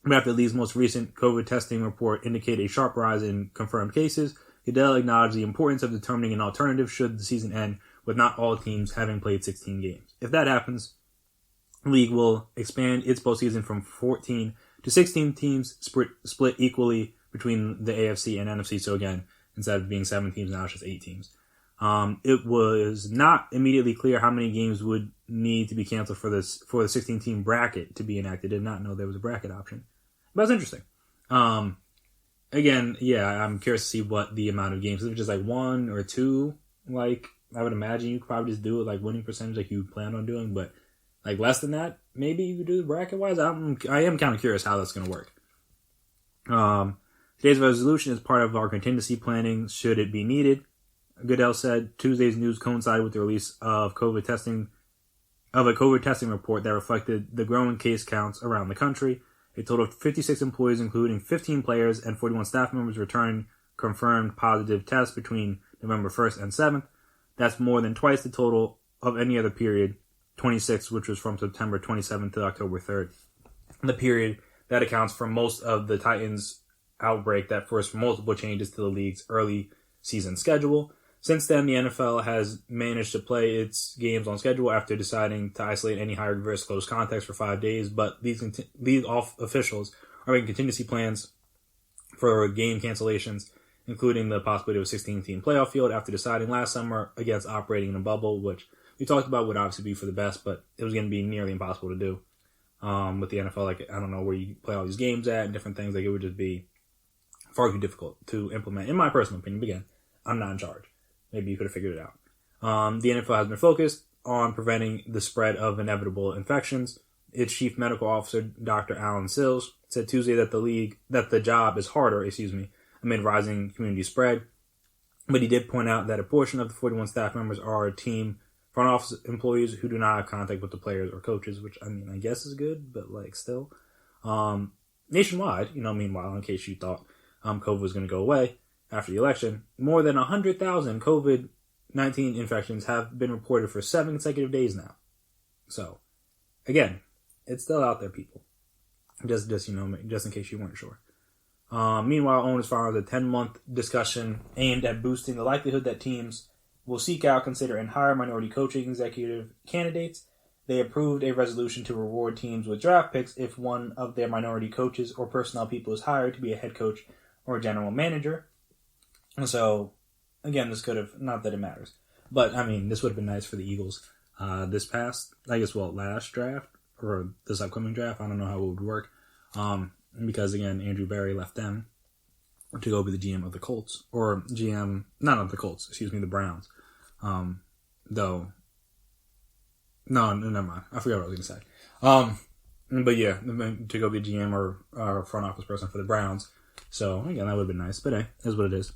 But after the league's most recent COVID testing report indicated a sharp rise in confirmed cases, Goodell acknowledged the importance of determining an alternative should the season end with not all teams having played 16 games. If that happens, the league will expand its postseason from 14 to 16 teams split equally between the AFC and NFC. So again, instead of being 7 teams, now it's just 8 teams. It was not immediately clear how many games would need to be canceled for the 16-team bracket to be enacted. Did not know there was a bracket option. But that's interesting. Again, yeah, I'm curious to see what the amount of games. If it's just 1 or 2, I would imagine you could probably just do it winning percentage like you plan on doing, but less than that, maybe you could do the bracket wise. I am kind of curious how that's going to work. Today's resolution is part of our contingency planning should it be needed. Goodell said Tuesday's news coincided with the release of a COVID testing report that reflected the growing case counts around the country. A total of 56 employees, including 15 players and 41 staff members, returned confirmed positive tests between November 1st and 7th. That's more than twice the total of any other period, 26, which was from September 27th to October 3rd. The period that accounts for most of the Titans' outbreak that forced multiple changes to the league's early season schedule. Since then, the NFL has managed to play its games on schedule after deciding to isolate any high risk close contacts for 5 days, but these officials are making contingency plans for game cancellations, including the possibility of a 16-team playoff field after deciding last summer against operating in a bubble, which we talked about would obviously be for the best, but it was going to be nearly impossible to do with the NFL. Like, I don't know where you play all these games at and different things. Like, it would just be far too difficult to implement, in my personal opinion. But again, I'm not in charge. Maybe you could have figured it out. The NFL has been focused on preventing the spread of inevitable infections. Its chief medical officer, Dr. Alan Sills, said Tuesday that the job is harder, amid rising community spread. But he did point out that a portion of the 41 staff members are team front office employees who do not have contact with the players or coaches, which, I mean, I guess is good, but, like, still. Nationwide, meanwhile, in case you thought COVID was going to go away after the election, more than 100,000 COVID-19 infections have been reported for 7 consecutive days now. So, again, it's still out there, people. Just in case you weren't sure. Meanwhile, owners filed a 10-month discussion aimed at boosting the likelihood that teams will seek out, consider, and hire minority coaching executive candidates. They approved a resolution to reward teams with draft picks if one of their minority coaches or personnel people is hired to be a head coach or a general manager. And so, again, this could have, not that it matters, but, I mean, this would have been nice for the Eagles last draft, or this upcoming draft. I don't know how it would work. Because, again, Andrew Berry left them to go be the GM of the Colts. Or GM, not of the Colts, the Browns. No, never mind. I forgot what I was going to say. But yeah, to go be GM or front office person for the Browns. So, again, that would have been nice. But hey, is what it is.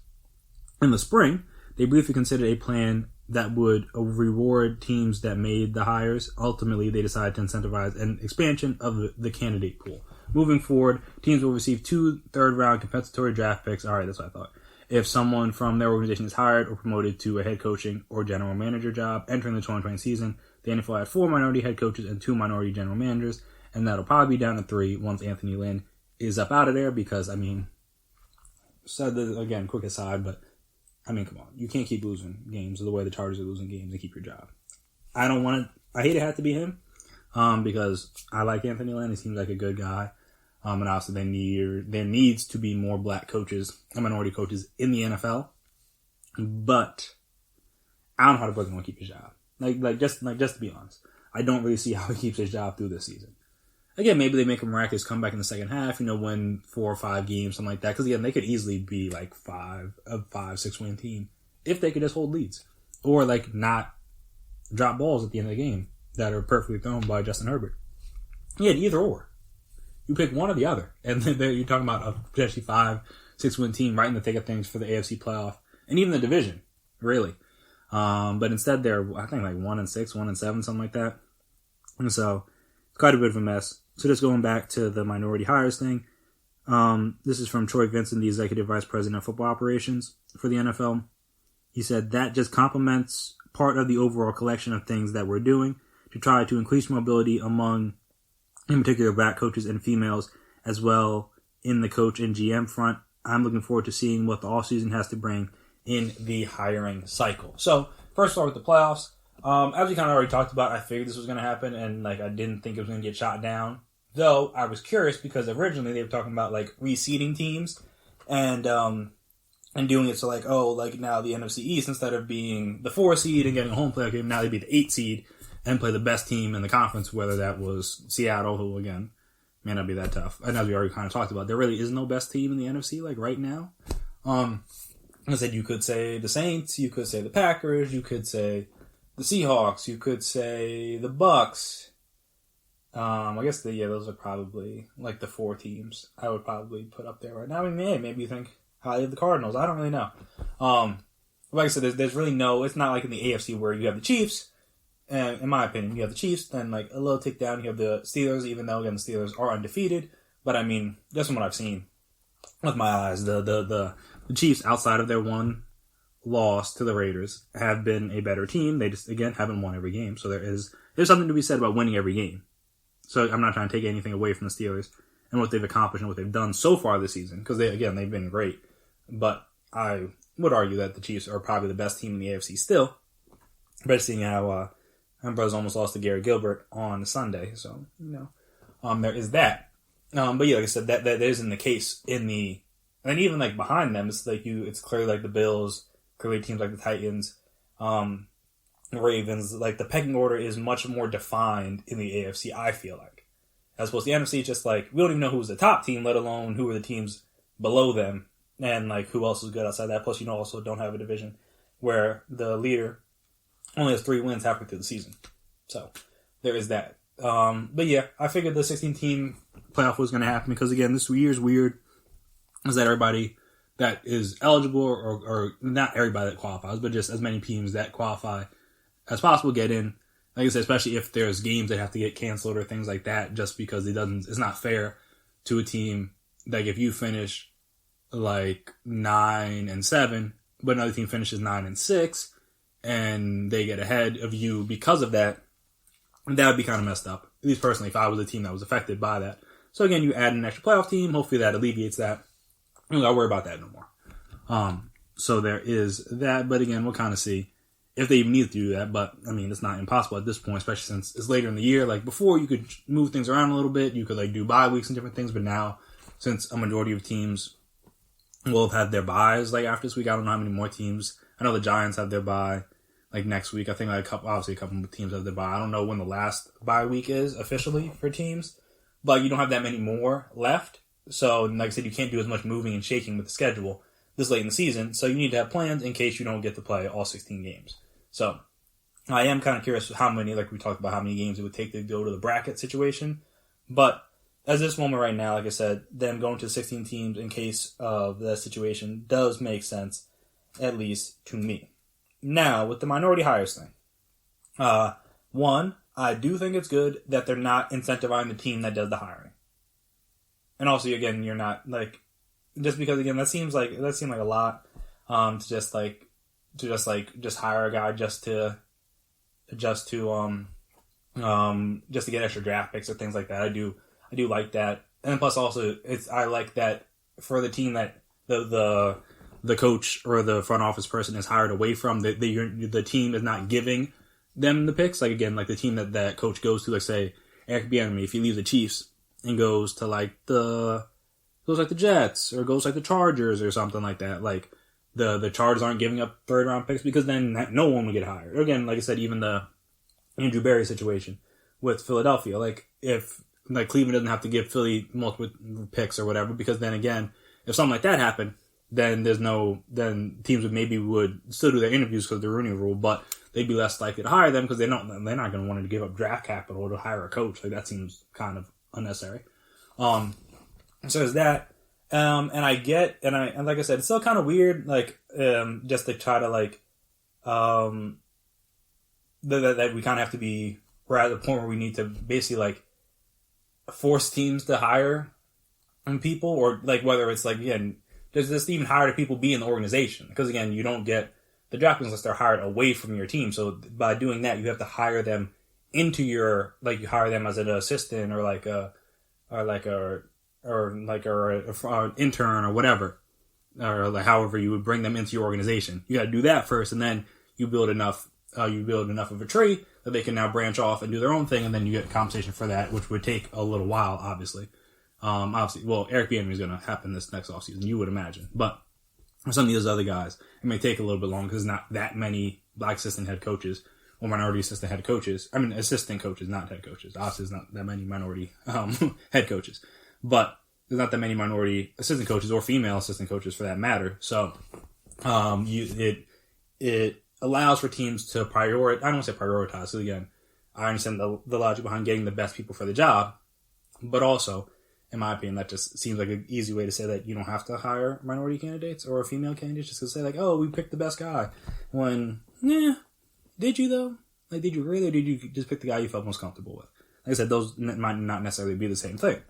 In the spring, they briefly considered a plan that would reward teams that made the hires. Ultimately, they decided to incentivize an expansion of the candidate pool. Moving forward, teams will receive 2 third-round compensatory draft picks. All right, that's what I thought. If someone from their organization is hired or promoted to a head coaching or general manager job entering the 2020 season, the NFL had 4 minority head coaches and 2 minority general managers, and that'll probably be down to 3 once Anthony Lynn is up out of there because, I mean, again, quick aside, but, I mean, come on. You can't keep losing games the way the Chargers are losing games and keep your job. I hate it had to be him because I like Anthony Lynn. He seems like a good guy. And obviously there needs to be more black coaches and minority coaches in the NFL. But I don't know how the brother want to keep his job. Just to be honest, I don't really see how he keeps his job through this season. Again, maybe they make a miraculous comeback in the second half, win 4 or 5 games, something like that. Because again, they could easily be like a 5-6 win team if they could just hold leads. Or not drop balls at the end of the game that are perfectly thrown by Justin Herbert. Yeah, either or. You pick one or the other. And then you're talking about a potentially 5-6 win team right in the thick of things for the AFC playoff. And even the division, really. But instead they're, I think, 1-6, 1-7, something like that. And so, it's quite a bit of a mess. So just going back to the minority hires thing. This is from Troy Vincent, the Executive Vice President of Football Operations for the NFL. He said, that just complements part of the overall collection of things that we're doing to try to increase mobility among, in particular, black coaches and females, as well in the coach and GM front. I'm looking forward to seeing what the offseason has to bring in the hiring cycle. So, first of all, with the playoffs, as we kind of already talked about, I figured this was going to happen, and I didn't think it was going to get shot down. Though, I was curious because originally they were talking about, reseeding teams and doing it so, now the NFC East, instead of being the 4 seed and getting a home playoff game, now they'd be the 8 seed and play the best team in the conference, whether that was Seattle, who, again, may not be that tough. And as we already kind of talked about, there really is no best team in the NFC, right now. I said you could say the Saints, you could say the Packers, you could say the Seahawks, you could say the Bucks. I guess those are probably, the 4 teams I would probably put up there right now. I mean, maybe you think highly of the Cardinals. I don't really know. Like I said, there's really no, it's not like in the AFC where you have the Chiefs. And in my opinion, you have the Chiefs, then a little tick down, you have the Steelers, even though, again, the Steelers are undefeated. But I mean, just from what I've seen with my eyes, the Chiefs, outside of their one loss to the Raiders, have been a better team. They just, again, haven't won every game. So there's something to be said about winning every game. So I'm not trying to take anything away from the Steelers and what they've accomplished and what they've done so far this season, because they've been great. But I would argue that the Chiefs are probably the best team in the AFC still. But seeing how my brothers almost lost to Gary Gilbert on Sunday, so there is that. But yeah, like I said, that isn't the case in the, and even like behind them, it's clearly like the Bills, clearly teams like the Titans, Ravens. Like the pecking order is much more defined in the AFC. I feel like, as opposed to the NFC, just like we don't even know who's the top team, let alone who are the teams below them, and like who else is good outside that. Plus, also don't have a division where the leader only has 3 wins halfway through the season. So there is that. But yeah, I figured the 16-team playoff was going to happen because, again, this year's weird is that everybody that is eligible, or not everybody that qualifies, but just as many teams that qualify as possible get in. Like I said, especially if there's games that have to get canceled or things like that, just because it's not fair to a team. Like if you finish like 9-7, but another team finishes 9-6, and they get ahead of you because of that, that would be kind of messed up. At least personally, if I was a team that was affected by that. So again, you add an extra playoff team. Hopefully that alleviates that. You don't got to worry about that no more. So there is that. But again, we'll kind of see if they even need to do that. But I mean, it's not impossible at this point, especially since it's later in the year. Like before, you could move things around a little bit. You could like do bye weeks and different things. But now, since a majority of teams will have had their byes like after this week, I don't know how many more teams. I know the Giants have their bye like next week. I think like obviously a couple of teams have their bye. I don't know when the last bye week is officially for teams, but you don't have that many more left. So like I said, you can't do as much moving and shaking with the schedule this late in the season. So you need to have plans in case you don't get to play all 16 games. So I am kind of curious how many, like we talked about, how many games it would take to go to the bracket situation. But at this moment right now, like I said, them going to 16 teams in case of that situation does make sense, at least to me. Now, with the minority hires thing, one, I do think it's good that they're not incentivizing the team that does the hiring. And also, again, you're not like, just because again that seemed like a lot to just hire a guy just to get extra draft picks or things like that. I do like that, and plus also I like that for the team that the coach or the front office person is hired away from, the team is not giving them the picks. Like again, like the team that coach goes to, like say Eric Bieniemy, if he leaves the Chiefs and goes to like the Jets or goes like the Chargers or something like that, like the Chargers aren't giving up 3rd round picks because then no one would get hired. Or again, like I said, even the Andrew Berry situation with Philadelphia, like if like Cleveland doesn't have to give Philly multiple picks or whatever, because then again, if something like that happened, then teams would still do their interviews because of the Rooney Rule, but they'd be less likely to hire them because they're not going to want to give up draft capital to hire a coach. Like that seems kind of unnecessary. So there's that. And like I said, it's still kind of weird, like, just to try to like, that we kind of have to be, we're at the point where we need to basically like force teams to hire people, or like whether it's like, again, does this even hire the people be in the organization? Because again, you don't get the draft picks unless they're hired away from your team. So by doing that, you have to hire them into your, like you hire them as an assistant or an intern or whatever, or like however you would bring them into your organization. You got to do that first, and then you build enough of a tree that they can now branch off and do their own thing, and then you get compensation for that, which would take a little while, obviously. Eric Bieniemy is going to happen this next offseason, you would imagine. But for some of these other guys, it may take a little bit longer because there's not that many black assistant head coaches or minority assistant head coaches. I mean, assistant coaches, not head coaches. Obviously, there's not that many minority head coaches. But there's not that many minority assistant coaches or female assistant coaches for that matter. So it allows for teams to prioritize. I don't want to say prioritize. So again, I understand the logic behind getting the best people for the job, but also, in my opinion, that just seems like an easy way to say that you don't have to hire minority candidates or female candidates just to say like, oh, we picked the best guy. When, did you though? Like, did you really, or did you just pick the guy you felt most comfortable with? Like I said, those might not necessarily be the same thing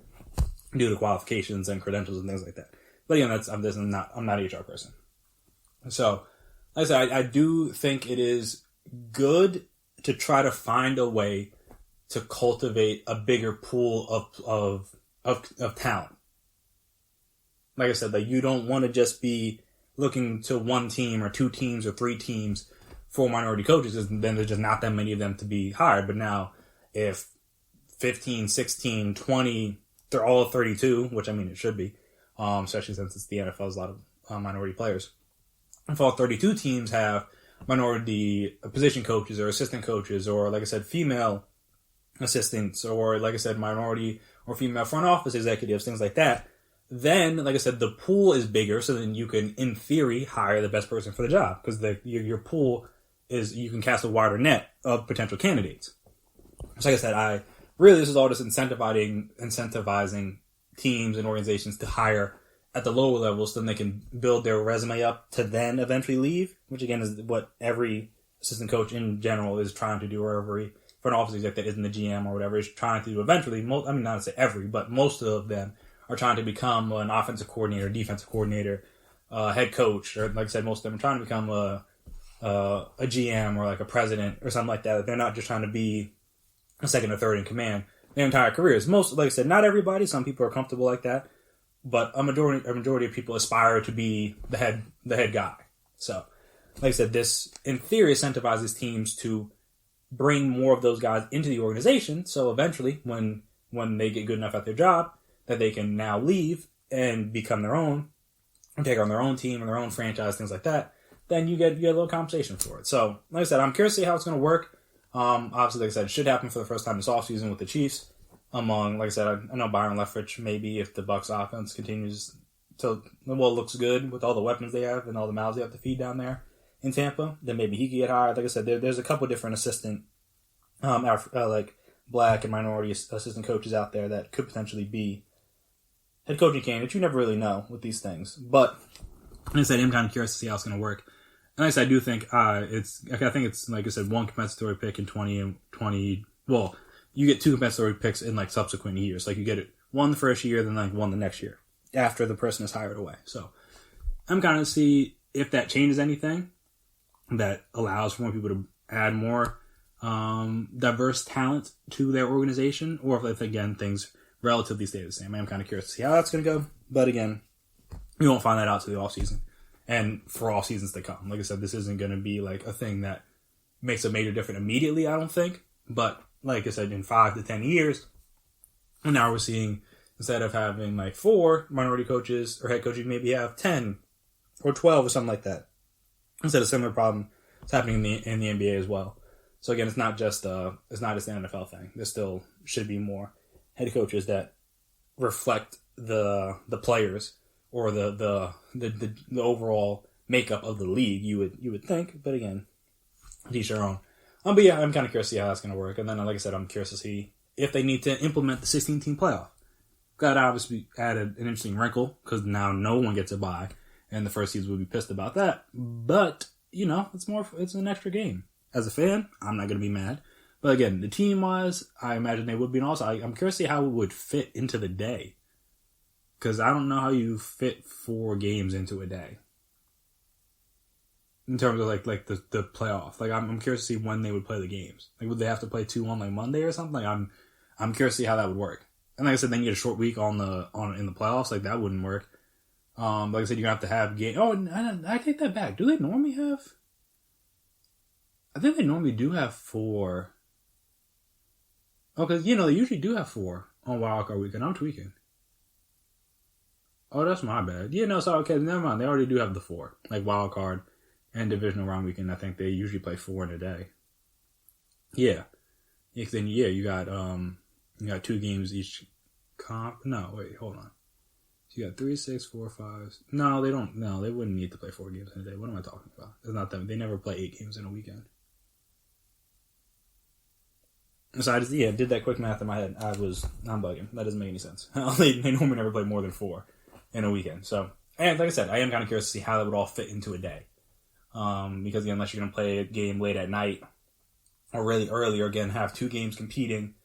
due to qualifications and credentials and things like that. But again, I'm not an HR person. So, like I said, I do think it is good to try to find a way to cultivate a bigger pool of talent. Like I said, like you don't want to just be looking to one team or two teams or three teams for minority coaches, then there's just not that many of them to be hired. But now, if 15, 16, 20, they're all 32, which I mean it should be, especially since it's the NFL, there's a lot of minority players. If all 32 teams have minority position coaches or assistant coaches, or like I said, female assistants, or like I said, minority or female front office executives, things like that, then, like I said, the pool is bigger, so then you can, in theory, hire the best person for the job, because your pool is, you can cast a wider net of potential candidates. So like I said, this is all just incentivizing teams and organizations to hire at the lower levels so then they can build their resume up to then eventually leave, which again is what every assistant coach in general is trying to do, or every front office exec that isn't the GM or whatever is trying to do eventually. Not to say every, but most of them are trying to become an offensive coordinator, defensive coordinator, head coach, or like I said, most of them are trying to become a GM or like a president or something like that. They're not just trying to be a second or third in command their entire careers. Most, like I said, not everybody. Some people are comfortable like that, but a majority of people aspire to be the head guy. So, like I said, this in theory incentivizes teams to bring more of those guys into the organization. So eventually, when they get good enough at their job, that they can now leave and become their own, and take on their own team and their own franchise, things like that, then you get a little compensation for it. So, like I said, I'm curious to see how it's going to work. Obviously, like I said, it should happen for the first time this offseason with the Chiefs. Like I said, I know Byron Leftwich, maybe if the Bucs offense continues to, looks good with all the weapons they have and all the mouths they have to feed down there in Tampa, then maybe he could get hired. Like I said, there's a couple different assistant, like black and minority assistant coaches out there that could potentially be head coaching candidates. You never really know with these things. But like I said, I'm kind of curious to see how it's going to work. And like I said, I do think it's like I said, one compensatory pick in 2020. Well, you get two compensatory picks in like subsequent years. Like you get it one the first year, then like one the next year after the person is hired away. So I'm kind of see if that changes anything that allows for more people to add more diverse talent to their organization, or if again things relatively stay the same. I'm kind of curious to see how that's going to go. But again, we won't find that out till the offseason and for all seasons to come. Like I said, this isn't going to be like a thing that makes a major difference immediately, I don't think. But like I said, in 5 to 10 years, and now we're seeing, instead of having like 4 minority coaches or head coaches, maybe have 10 or 12 or something like that. Instead, a similar problem is happening in the NBA as well. So again, it's not just an NFL thing. There still should be more head coaches that reflect the players or the overall makeup of the league. You would think, but again, each their own. But yeah, I'm kind of curious to see how that's going to work. And then, like I said, I'm curious to see if they need to implement the 16-team playoff. That obviously added an interesting wrinkle because now no one gets a bye, and the first seeds will be pissed about that. But it's an extra game. As a fan, I'm not going to be mad. But again, the team-wise, I imagine they would be. And also, I'm curious to see how it would fit into the day. Because I don't know how you fit 4 games into a day. In terms of, like the playoff. Like, I'm curious to see when they would play the games. Like, would they have to play 2 on, like, Monday or something? Like, I'm curious to see how that would work. And like I said, then you get a short week in the playoffs. Like, that wouldn't work. Like I said, you're going to have game. Oh, I take that back. Do they normally have... I think they normally do have 4... Oh, because, they usually do have 4 on wildcard weekend. I'm tweaking. Oh, that's my bad. Okay, never mind. They already do have the 4. Like, wildcard and divisional round weekend. I think they usually play 4 in a day. Yeah. Then, you got 2 games each comp. No, wait, hold on. So you got 3, 6, 4, 5. No, they don't. No, they wouldn't need to play 4 games in a day. What am I talking about? It's not them. They never play 8 games in a weekend. So I just did that quick math in my head. I'm bugging. That doesn't make any sense. They normally never play more than 4 in a weekend. So, and like I said, I am kind of curious to see how that would all fit into a day. Because again, unless you're going to play a game late at night or really early, or again have 2 games competing,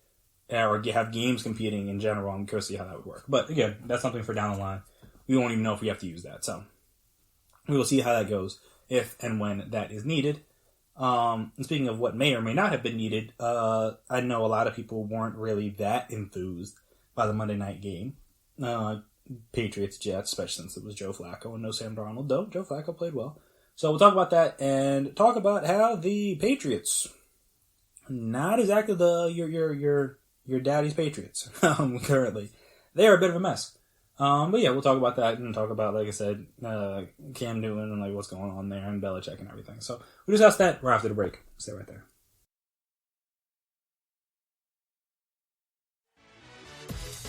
or have games competing in general, I'm curious to see how that would work. But again, that's something for down the line. We won't even know if we have to use that. So we will see how that goes if and when that is needed. And speaking of what may or may not have been needed, I know a lot of people weren't really that enthused by the Monday night game. Patriots Jets, especially since it was Joe Flacco and no Sam Darnold, though Joe Flacco played well. So we'll talk about that and talk about how the Patriots, not exactly your daddy's Patriots currently, they are a bit of a mess. But yeah, we'll talk about that and talk about, like I said, Cam Newton and like what's going on there and Belichick and everything. So we'll discuss that right after the break. Stay right there.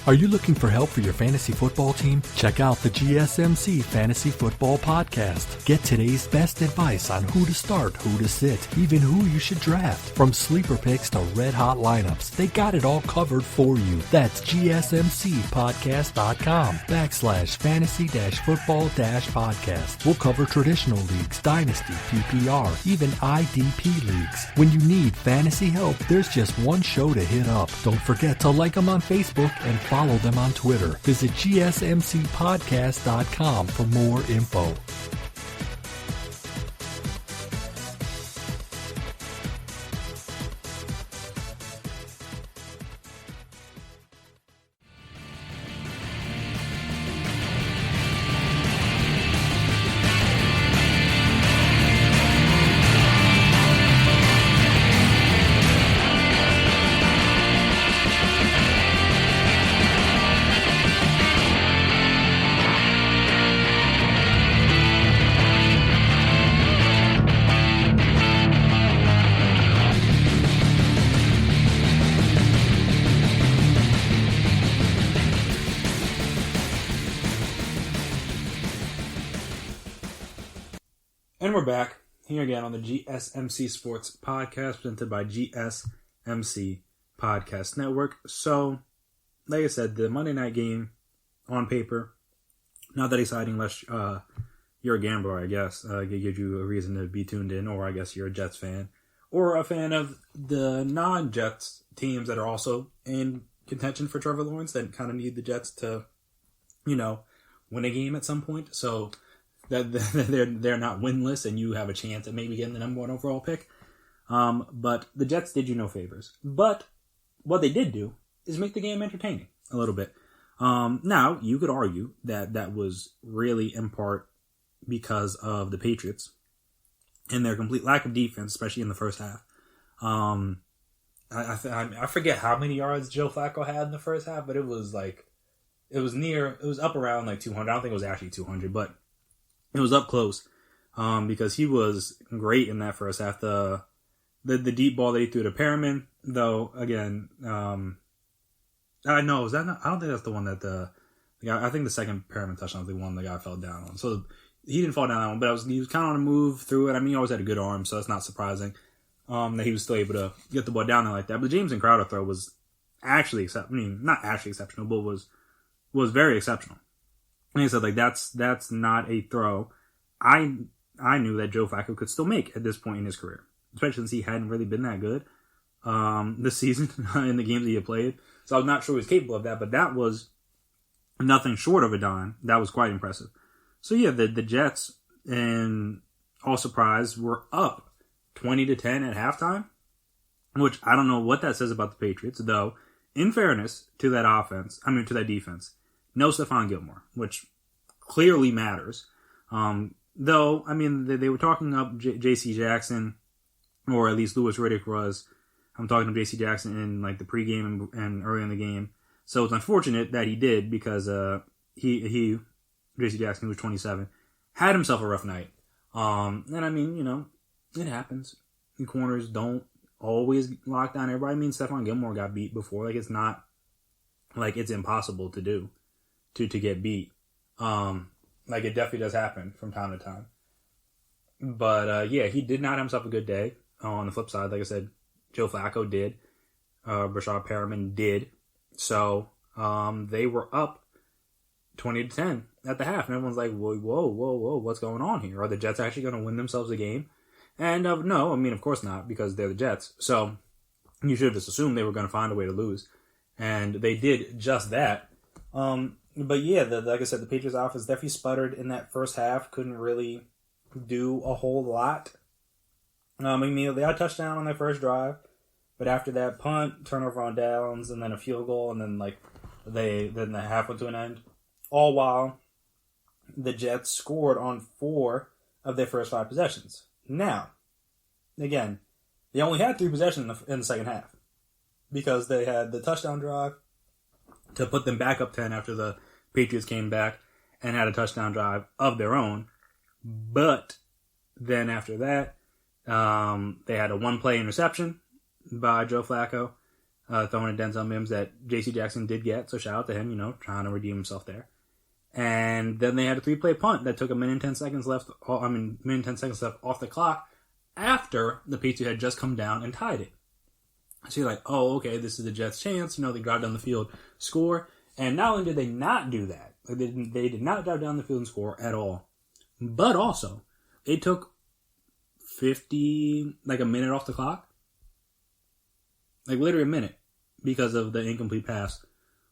Are you looking for help for your fantasy football team? Check out the GSMC Fantasy Football Podcast. Get today's best advice on who to start, who to sit, even who you should draft. From sleeper picks to red hot lineups, they got it all covered for you. That's GSMCpodcast.com/fantasy-football-podcast. We'll cover traditional leagues, dynasty, PPR, even IDP leagues. When you need fantasy help, there's just one show to hit up. Don't forget to like them on Facebook and follow them on Twitter. Visit GSMCpodcast.com for more info. And we're back here again on the GSMC Sports Podcast presented by GSMC Podcast Network. So, like I said, the Monday night game on paper, not that exciting unless you're a gambler, I guess. It gives you a reason to be tuned in, or I guess you're a Jets fan, or a fan of the non-Jets teams that are also in contention for Trevor Lawrence that kind of need the Jets to, win a game at some point. So that they're not winless, and you have a chance at maybe getting the number 1 overall pick. But the Jets did you no favors. But what they did do is make the game entertaining a little bit. Now, you could argue that was really in part because of the Patriots and their complete lack of defense, especially in the first half. I forget how many yards Joe Flacco had in the first half, but it was up around like 200. I don't think it was actually 200, but it was up close, because he was great in that first half. The deep ball that he threw to Perriman, though, again, I don't think that's the one that the guy, I think the second Perriman touchdown was the one the guy fell down on. So he didn't fall down on that one, but he was kind of on a move through it. I mean, he always had a good arm, so that's not surprising, that he was still able to get the ball down there like that. But the James and Crowder throw was actually not actually exceptional, but was very exceptional. Like I said, like that's not a throw I knew that Joe Flacco could still make at this point in his career, especially since he hadn't really been that good this season in the games he had played. So I was not sure he was capable of that, but that was nothing short of a dime. That was quite impressive. So yeah, the Jets, and all surprise, were up 20-10 at halftime, which I don't know what that says about the Patriots, though. In fairness to to that defense, no Stephon Gilmore, which clearly matters. Though, I mean, they were talking up J.C. Jackson, or at least Louis Riddick was. I'm talking to J.C. Jackson in like the pregame and early in the game. So it's unfortunate that he did, because J.C. Jackson, who was 27, had himself a rough night. And I mean, it happens. The corners don't always lock down everybody. I mean, Stephon Gilmore got beat before. Like, it's not like it's impossible to do to get beat. Like, it definitely does happen from time to time. But, yeah, he did not have himself a good day. On the flip side, like I said, Joe Flacco did. Brashad Perriman did. So, they were up 20-10 at the half. And everyone's like, whoa, what's going on here? Are the Jets actually going to win themselves a game? And, no, I mean, of course not, because they're the Jets. So, you should have just assumed they were going to find a way to lose. And they did just that. But yeah, like I said, the Patriots offense definitely sputtered in that first half. Couldn't really do a whole lot. I mean, they had a touchdown on their first drive, but after that, punt, turnover on downs, and then a field goal, and then the half went to an end. all while the Jets scored on 4 of their first 5 possessions. Now, again, they only had 3 possessions in the second half because they had the touchdown drive to put them back up 10 after the Patriots came back and had a touchdown drive of their own. But then after that, they had a 1-play interception by Joe Flacco, throwing at Denzel Mims that J.C. Jackson did get, so shout out to him, trying to redeem himself there. And then they had a 3-play punt that took a minute and 10 seconds left off the clock after the Patriots had just come down and tied it. So you're like, oh, okay, this is the Jets' chance. They drive down the field, score. And not only did they not do that, they did not drive down the field and score at all, but also it took a minute off the clock. Literally a minute because of the incomplete pass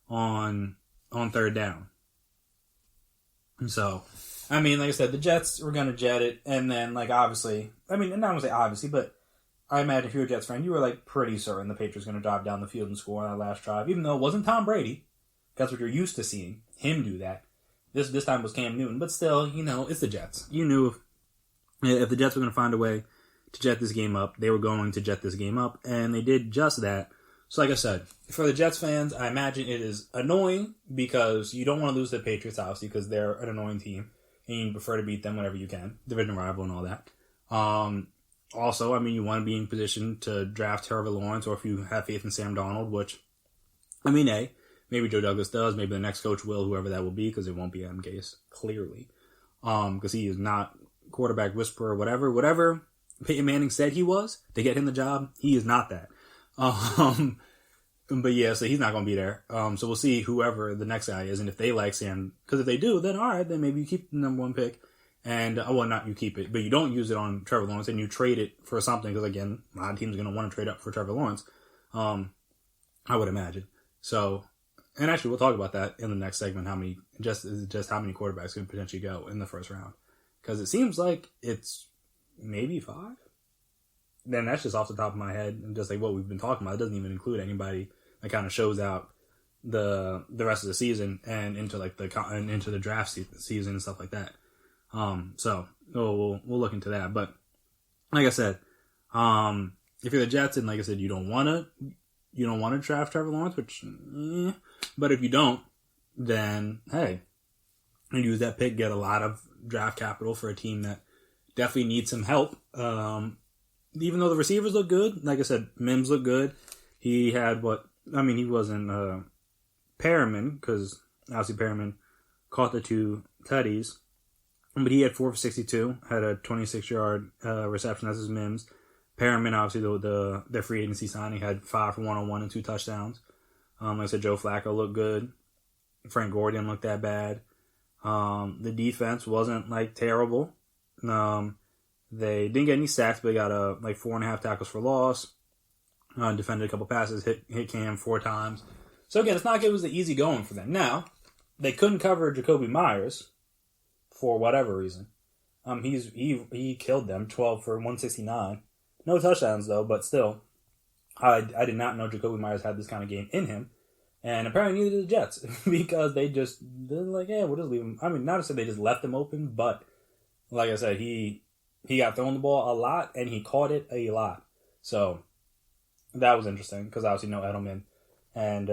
on third down. So, like I said, the Jets were going to jet it, and then, obviously, not going to say obviously, but I imagine if you're a Jets fan, you were, pretty certain the Patriots were going to drive down the field and score on that last drive, even though it wasn't Tom Brady. That's what you're used to seeing, him do that. This time was Cam Newton, but still, it's the Jets. You knew if the Jets were going to find a way to jet this game up, they were going to jet this game up, and they did just that. So like I said, for the Jets fans, I imagine it is annoying because you don't want to lose to the Patriots, obviously, because they're an annoying team, and you prefer to beat them whenever you can, division rival and all that. Also, you want to be in position to draft Trevor Lawrence, or if you have faith in Sam Darnold, which, maybe Joe Douglas does, maybe the next coach will, whoever that will be, because it won't be Adam Gase, clearly. Because he is not quarterback whisperer, whatever Peyton Manning said he was to get him the job, he is not that. But yeah, so he's not going to be there. So we'll see whoever the next guy is, and if they like Sam, because if they do, then all right, then maybe you keep the number 1 pick, and not you keep it, but you don't use it on Trevor Lawrence, and you trade it for something, because again, a lot of teams are going to want to trade up for Trevor Lawrence. I would imagine. So, and actually, we'll talk about that in the next segment. How many quarterbacks could potentially go in the first round? Because it seems like it's maybe 5. Then that's just off the top of my head, and just what we've been talking about. It doesn't even include anybody that kind of shows out the rest of the season and into the draft season and stuff like that. So we'll look into that. But like I said, if you're the Jets and like I said, you don't want to draft Trevor Lawrence, but if you don't, then hey, and use that pick, get a lot of draft capital for a team that definitely needs some help. Even though the receivers look good, like I said, Mims looked good. He had he wasn't Perriman, because obviously Perriman caught the 2 tutties, but he had 4 for 62, had a 26-yard reception. That's his Mims. Perriman, obviously, the free agency signing, had 5 for 101 and 2 touchdowns. Like I said, Joe Flacco looked good. Frank Gore didn't look that bad. The defense wasn't terrible. They didn't get any sacks, but they got 4.5 tackles for loss. Defended a couple passes, hit Cam 4 times. So again, it's not like it was the easy going for them. Now, they couldn't cover Jacoby Myers for whatever reason. He killed them, 12 for 169. No touchdowns though, but still, I did not know Jacoby Myers had this kind of game in him. And apparently neither did the Jets, because they're we'll just leave him. Not to say they just left him open, but like I said, he got thrown the ball a lot, and he caught it a lot. So that was interesting, because obviously no Edelman and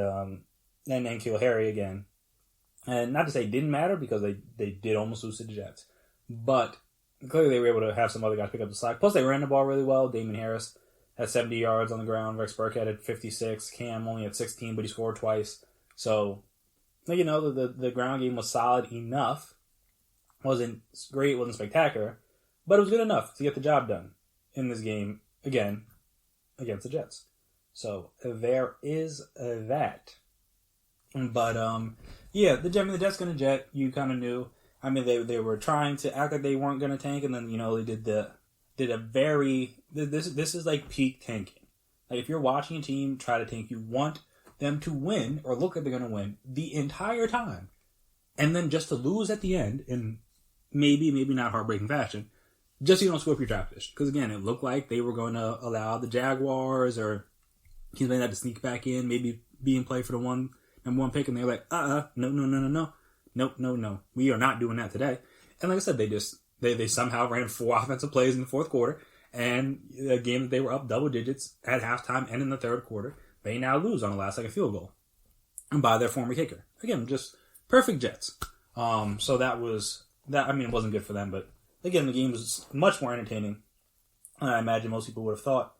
N'Keal Harry again. And not to say it didn't matter, because they did almost lose to the Jets. But clearly they were able to have some other guys pick up the slack. Plus they ran the ball really well. Damon Harris had 70 yards on the ground. Rex Burkhead had 56. Cam only had 16, but he scored twice. So, the ground game was solid enough. Wasn't great, wasn't spectacular, but it was good enough to get the job done in this game, again, against the Jets. So, there is that. But, the Jets going to jet. You kind of knew. They were trying to act like they weren't going to tank, and then, they did a very... This is like peak tanking. If you're watching a team try to tank, you want them to win, or look like they're going to win, the entire time. And then just to lose at the end, in maybe not heartbreaking fashion, just so you don't screw up your draft position. Because again, it looked like they were going to allow the Jaguars or teams like that to sneak back in, maybe be in play for the number one pick, and they're like, no. Nope, no. We are not doing that today. And like I said, they somehow ran 4 offensive plays in the fourth quarter, and a game that they were up double digits at halftime and in the third quarter, they now lose on a last-second field goal by their former kicker. Again, just perfect Jets. So that was that. I mean, it wasn't good for them, but again, the game was much more entertaining than I imagine most people would have thought,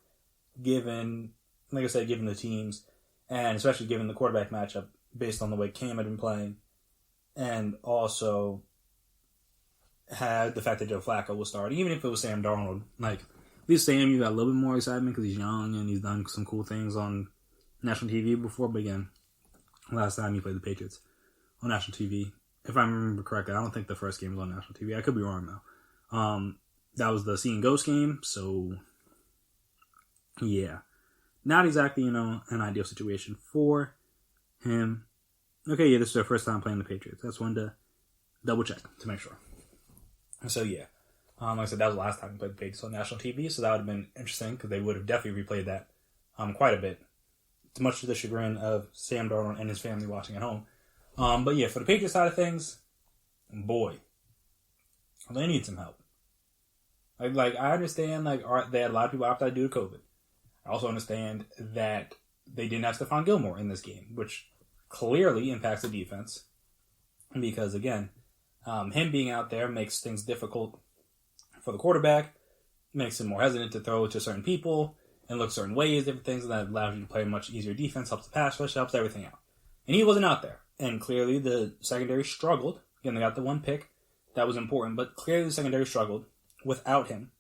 given, like I said, given the teams, and especially given the quarterback matchup based on the way Cam had been playing, and also had the fact that Joe Flacco was starting. Even if it was Sam Darnold, like, at least Sam, you got a little bit more excitement because he's young and he's done some cool things on national TV before. But again, last time he played the Patriots on national TV, if I remember correctly, I don't think the first game was on national TV. I could be wrong though. That was the See and Ghost game, so yeah, not exactly, an ideal situation for him. Okay, yeah, this is their first time playing the Patriots. That's one to double check to make sure. So yeah, like I said, that was the last time we played the Patriots on national TV, so that would have been interesting because they would have definitely replayed that quite a bit, to much to the chagrin of Sam Darnold and his family watching at home. But yeah, for the Patriots side of things, boy, they need some help. Like I understand, they had a lot of people opt out due to COVID. I also understand that they didn't have Stephon Gilmore in this game, which clearly impacts the defense because, again, him being out there makes things difficult for the quarterback, makes him more hesitant to throw to certain people and look certain ways, different things, and that allows you to play much easier defense, helps the pass rush, helps everything out. And he wasn't out there. And clearly the secondary struggled. Again, they got the one pick. That was important, but clearly the secondary struggled without him.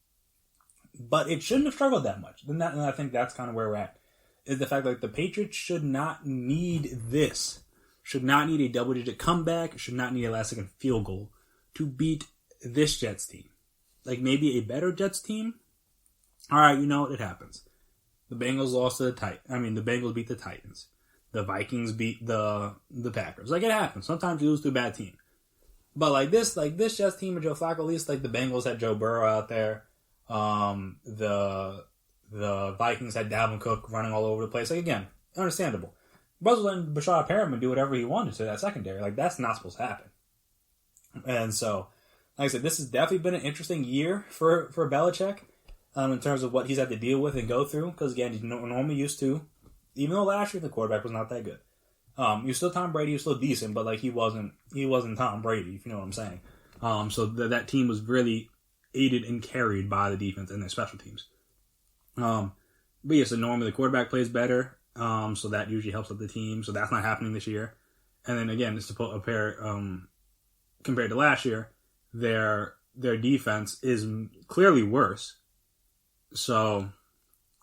But it shouldn't have struggled that much. And I think that's kind of where we're at, is the fact that the Patriots should not need this. Should not need a double-digit comeback. Should not need a last-second field goal to beat this Jets team. Like, maybe a better Jets team? All right, it happens. The Bengals lost to the the Bengals beat the Titans. The Vikings beat the Packers. Like, it happens. Sometimes you lose to a bad team. But this Jets team with Joe Flacco, at least the Bengals had Joe Burrow out there. The Vikings had Dalvin Cook running all over the place. Like, again, understandable. Brussels letting Bashad Perriman do whatever he wanted to that secondary. Like, that's not supposed to happen. And so, like I said, this has definitely been an interesting year for Belichick in terms of what he's had to deal with and go through. Because, again, he's normally used to, even though last year the quarterback was not that good. You're still Tom Brady, you're still decent, but he wasn't Tom Brady, if you know what I'm saying. So that team was really aided and carried by the defense and their special teams. But yeah, so normally the quarterback plays better, so that usually helps out the team. So that's not happening this year. And then again, just to put a pair compared to last year, their defense is clearly worse. So,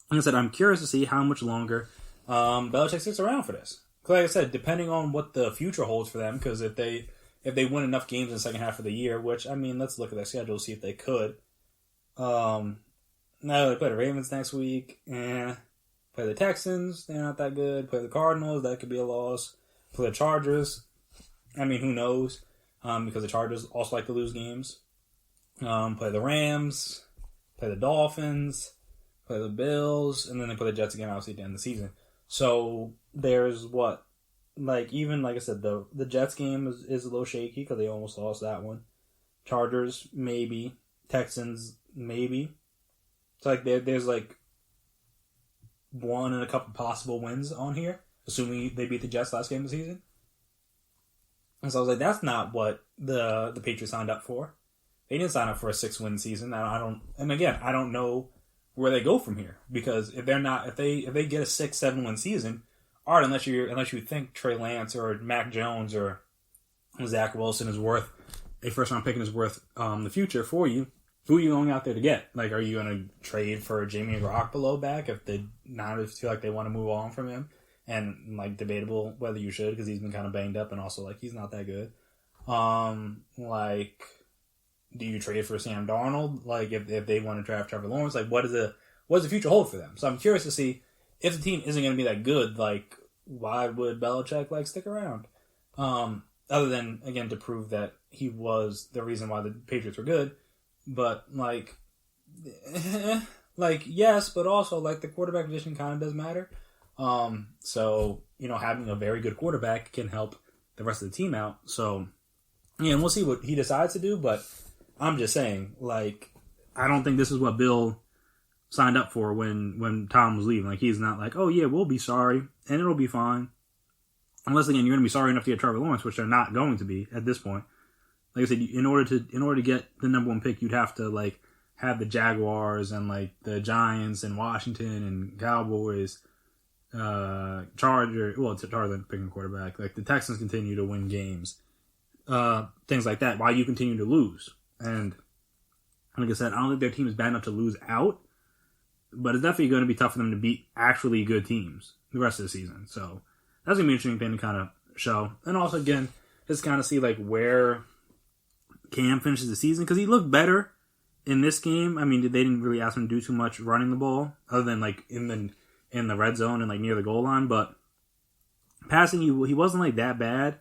like I said, I'm curious to see how much longer Belichick sticks around for this. Like I said, depending on what the future holds for them, because if they win enough games in the second half of the year, which, let's look at their schedule, see if they could. No, they play the Ravens next week. Play the Texans, they're not that good. Play the Cardinals, that could be a loss. Play the Chargers, who knows? Because the Chargers also like to lose games. Play the Rams, play the Dolphins, play the Bills, and then they play the Jets again, obviously, at the end of the season. So there's like I said, the Jets game is a little shaky because they almost lost that one. Chargers, maybe. Texans, maybe. So there's one and a couple possible wins on here, assuming they beat the Jets last game of the season. And so I was like, that's not what the Patriots signed up for. They didn't sign up for a 6-win season. I don't know where they go from here, because if they get a 6-7 win season, all right, unless you think Trey Lance or Mac Jones or Zach Wilson is worth a first round pick and is worth the future for you, who are you going out there to get? Like, are you going to trade for Jamie Garoppolo back if they now feel like they want to move on from him? And debatable whether you should, because he's been kind of banged up and also he's not that good. Do you trade for Sam Darnold? If they want to draft Trevor Lawrence, what does the future hold for them? So I'm curious to see if the team isn't going to be that good. Why would Belichick stick around? Other than, again, to prove that he was the reason why the Patriots were good. But yes, but also the quarterback position kind of does matter. So having a very good quarterback can help the rest of the team out. So Yeah, and we'll see what he decides to do, but I'm just saying, like, I don't think this is what Bill signed up for when Tom was leaving. Like, he's not like, oh, yeah, we'll be sorry, and it'll be fine. Unless, again, you're going to be sorry enough to get Trevor Lawrence, which they're not going to be at this point. Like I said, in order to get the number one pick, you'd have to, like, have the Jaguars and, like, the Giants and Washington and Cowboys, Chargers picking quarterback. Like, the Texans continue to win games. Things like that, while you continue to lose. And like I said, I don't think their team is bad enough to lose out, but it's definitely going to be tough for them to beat actually good teams the rest of the season. So that's going to be an interesting thing to kind of show. And also, again, just kind of see like where Cam finishes the season, because he looked better in this game. I mean, they didn't really ask him to do too much running the ball, other than like in the red zone and like near the goal line, but passing, he wasn't like that bad.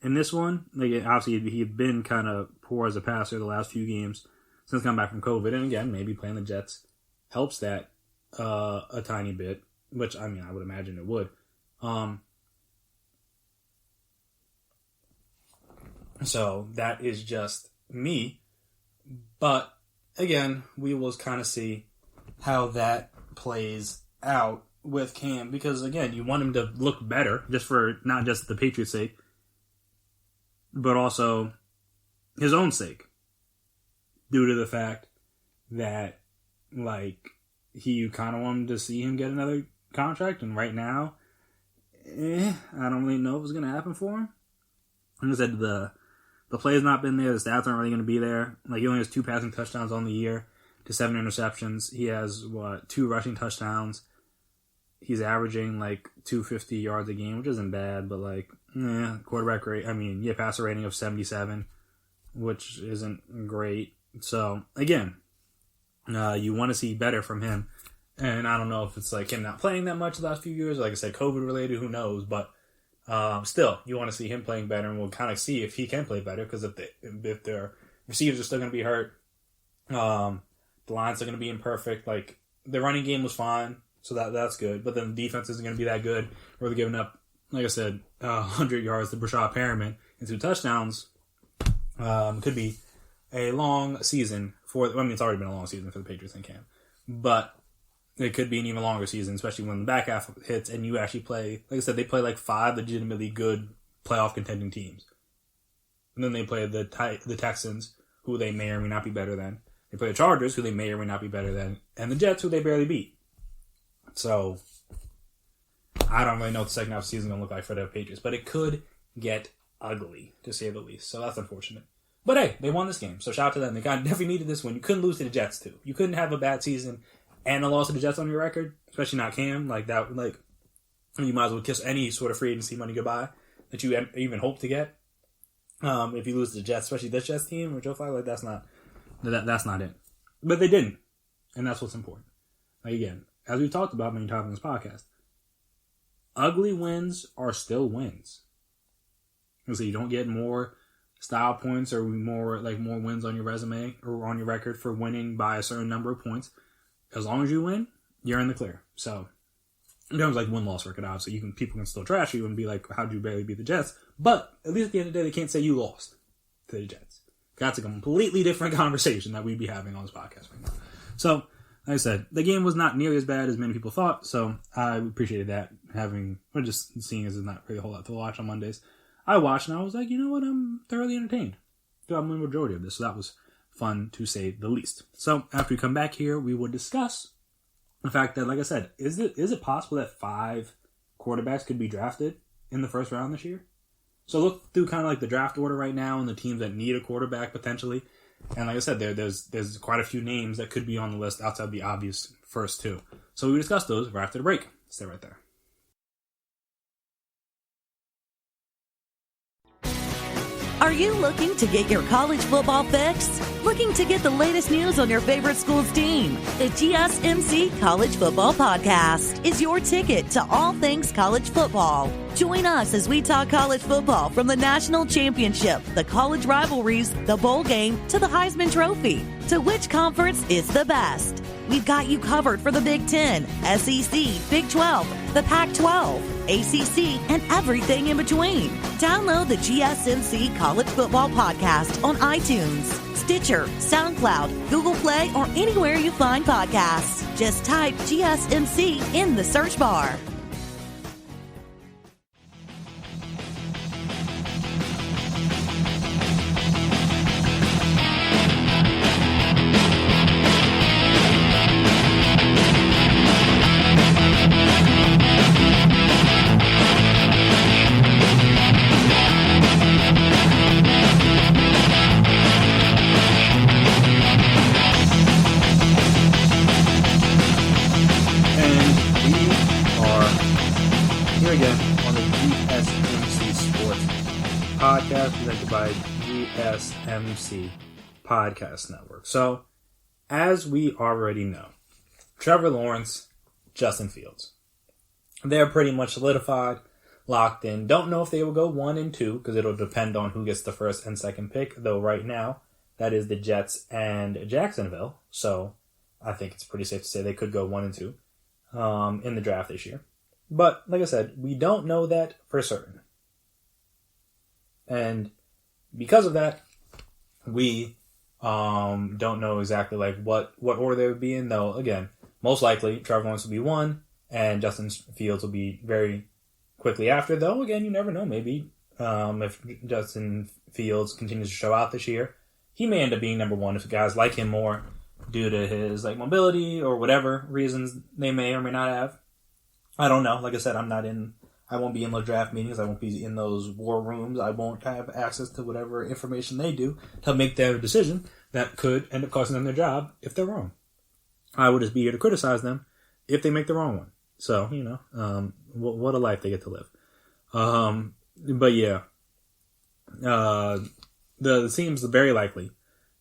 In this one, like obviously he had been kind of poor as a passer the last few games since coming back from COVID, and again, maybe playing the Jets helps that a tiny bit, which I mean I would imagine it would. So that is just me, but again, we will kind of see how that plays out with Cam, because again, you want him to look better, just for not just the Patriots' sake, but also his own sake, due to the fact that, like, you kind of wanted to see him get another contract, and right now, I don't really know if it's going to happen for him. Like I said, the play has not been there, the stats aren't really going to be there. Like, he only has 2 passing touchdowns on the year to 7 interceptions. He has, 2 rushing touchdowns. He's averaging, like, 250 yards a game, which isn't bad, but, like, quarterback rate, passer rating of 77, which isn't great. So, again, you want to see better from him. And I don't know if it's, like, him not playing that much the last few years. Like I said, COVID-related, who knows? But still, you want to see him playing better, and we'll kind of see if he can play better, because if their receivers are still going to be hurt, the lines are going to be imperfect. Like, the running game was fine, so that's good. But then the defense isn't going to be that good, or they're giving up, like I said, 100 yards to Brashad Perriman and 2 touchdowns. Could be a long season it's already been a long season for the Patriots and Cam. But it could be an even longer season, especially when the back half hits and you actually play, like I said, they play like 5 legitimately good playoff contending teams. And then they play the Texans, who they may or may not be better than. They play the Chargers, who they may or may not be better than. And the Jets, who they barely beat. So, I don't really know what the second half of the season is going to look like for the Patriots, but it could get ugly, to say the least. So that's unfortunate. But hey, they won this game, so shout out to them. They definitely needed this win. You couldn't lose to the Jets, too. You couldn't have a bad season and a loss to the Jets on your record, especially not Cam. Like, that, like, you might as well kiss any sort of free agency money goodbye that you even hope to get. If you lose to the Jets, especially this Jets team or Joe Flacco, like, that's not it. But they didn't, and that's what's important. Like, again, as we've talked about many times on this podcast, ugly wins are still wins. So you don't get more style points or more wins on your resume or on your record for winning by a certain number of points. As long as you win, you're in the clear. So in terms of like win-loss record, obviously people can still trash you and be like, how'd you barely beat the Jets? But at least at the end of the day, they can't say you lost to the Jets. That's a completely different conversation that we'd be having on this podcast right now. So, like I said, the game was not nearly as bad as many people thought, so I appreciated that, just seeing as there's not really a whole lot to watch on Mondays. I watched and I was like, you know what, I'm thoroughly entertained throughout the majority of this, so that was fun to say the least. So, after we come back here, we will discuss the fact that, like I said, is it possible that 5 quarterbacks could be drafted in the first round this year? So look through kind of like the draft order right now and the teams that need a quarterback potentially. And like I said, there's quite a few names that could be on the list outside the obvious first 2. So we discuss those right after the break. Stay right there. Are you looking to get your college football fix? Looking to get the latest news on your favorite school's team? The GSMC College Football Podcast is your ticket to all things college football. Join us as we talk college football from the national championship, the college rivalries, the bowl game, to the Heisman Trophy. To which conference is the best? We've got you covered for the Big Ten, SEC, Big 12, the Pac-12. ACC, and everything in between. Download the GSMC College Football Podcast on iTunes, Stitcher, SoundCloud, Google Play, or anywhere you find podcasts. Just type GSMC in the search bar. Podcast presented by GSMC Podcast Network. So, as we already know, Trevor Lawrence, Justin Fields, they're pretty much solidified, locked in. Don't know if they will go 1 and 2 because it'll depend on who gets the first and second pick. Though right now, that is the Jets and Jacksonville. So, I think it's pretty safe to say they could go 1 and 2 in the draft this year. But like I said, we don't know that for certain. And because of that, we don't know exactly like what order they would be in. Though again, most likely Trevor Lawrence will be 1, and Justin Fields will be very quickly after. Though again, you never know. Maybe if Justin Fields continues to show out this year, he may end up being number 1 if guys like him more due to his like mobility or whatever reasons they may or may not have. I don't know. Like I said, I won't be in those draft meetings. I won't be in those war rooms. I won't have access to whatever information they do to make their decision that could end up costing them their job if they're wrong. I would just be here to criticize them if they make the wrong one. So, what a life they get to live. But yeah, it seems very likely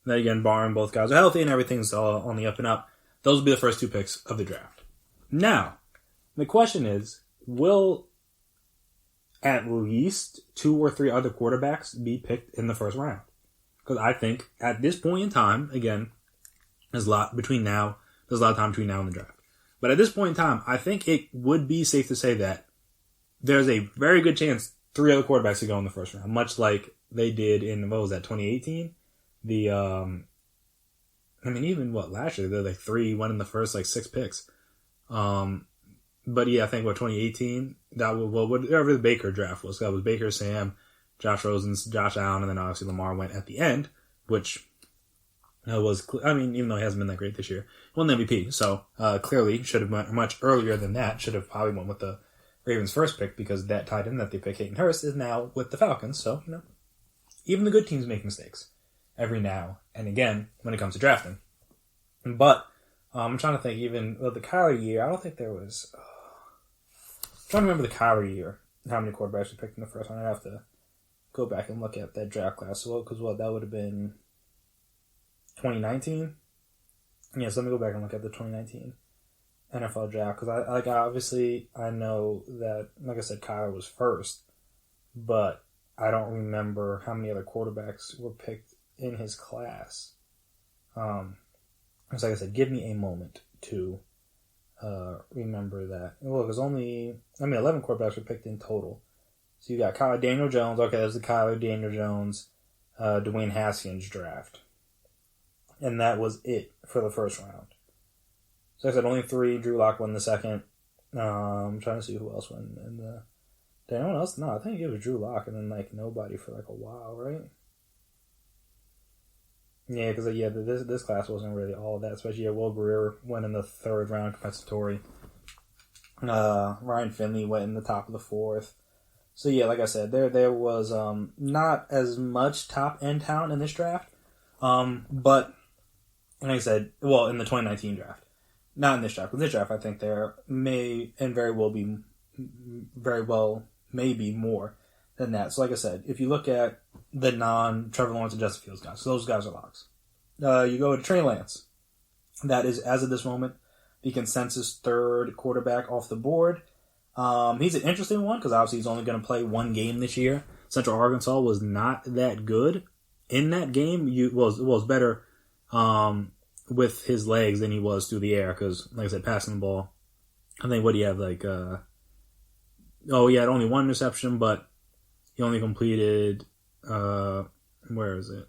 that, again, barring both guys are healthy and everything's all on the up and up, those will be the first 2 picks of the draft. Now, the question is, will at least 2 or 3 other quarterbacks be picked in the first round? Because I think at this point in time, again, there's a lot of time between now and the draft. But at this point in time, I think it would be safe to say that there's a very good chance 3 other quarterbacks could go in the first round, much like they did in, 2018? Last year, they're like 3 went in the first 6 picks. But yeah, I think 2018, that was, whatever the Baker draft was. That was Baker, Sam, Josh Rosen, Josh Allen, and then obviously Lamar went at the end, which was, even though he hasn't been that great this year, won the MVP. So, clearly should have went much earlier than that. Should have probably went with the Ravens' first pick because that tight end that they picked, Hayden Hurst, is now with the Falcons. So, even the good teams make mistakes every now and again when it comes to drafting. But, I'm trying to think the Kyler year, I don't think there was... I'm trying to remember the Kyler year, how many quarterbacks we picked in the first round. I'd have to go back and look at that draft class. Because that would have been 2019? Yeah, so let me go back and look at the 2019 NFL draft. Because obviously I know that, like I said, Kyler was first, but I don't remember how many other quarterbacks were picked in his class. So like I said, give me a moment to remember that. Well, there's 11 quarterbacks were picked in total. So you got Daniel Jones. Okay, there's the Kyler, Daniel Jones, Dwayne Haskins draft. And that was it for the first round. So like I said, only 3. Drew Lock won the second. I'm trying to see who else won. And did anyone else? No, I think it was Drew Lock and then nobody for a while, right? Yeah, because this class wasn't really all of that. Especially Will Greer went in the 3rd round compensatory. Ryan Finley went in the top of the 4th. So yeah, like I said, there was not as much top end talent in this draft. But like I said, well, in the 2019 draft, not in this draft. In this draft, I think there may and very well maybe more than that. So like I said, if you look at the non-Trevor Lawrence and Justin Fields guys, so those guys are locks. You go to Trey Lance. That is, as of this moment, the consensus 3rd quarterback off the board. He's an interesting one because obviously he's only going to play 1 game this year. Central Arkansas was not that good in that game. Was better with his legs than he was through the air because, like I said, passing the ball. I think what do you have he had only one interception, but he only completed, where is it?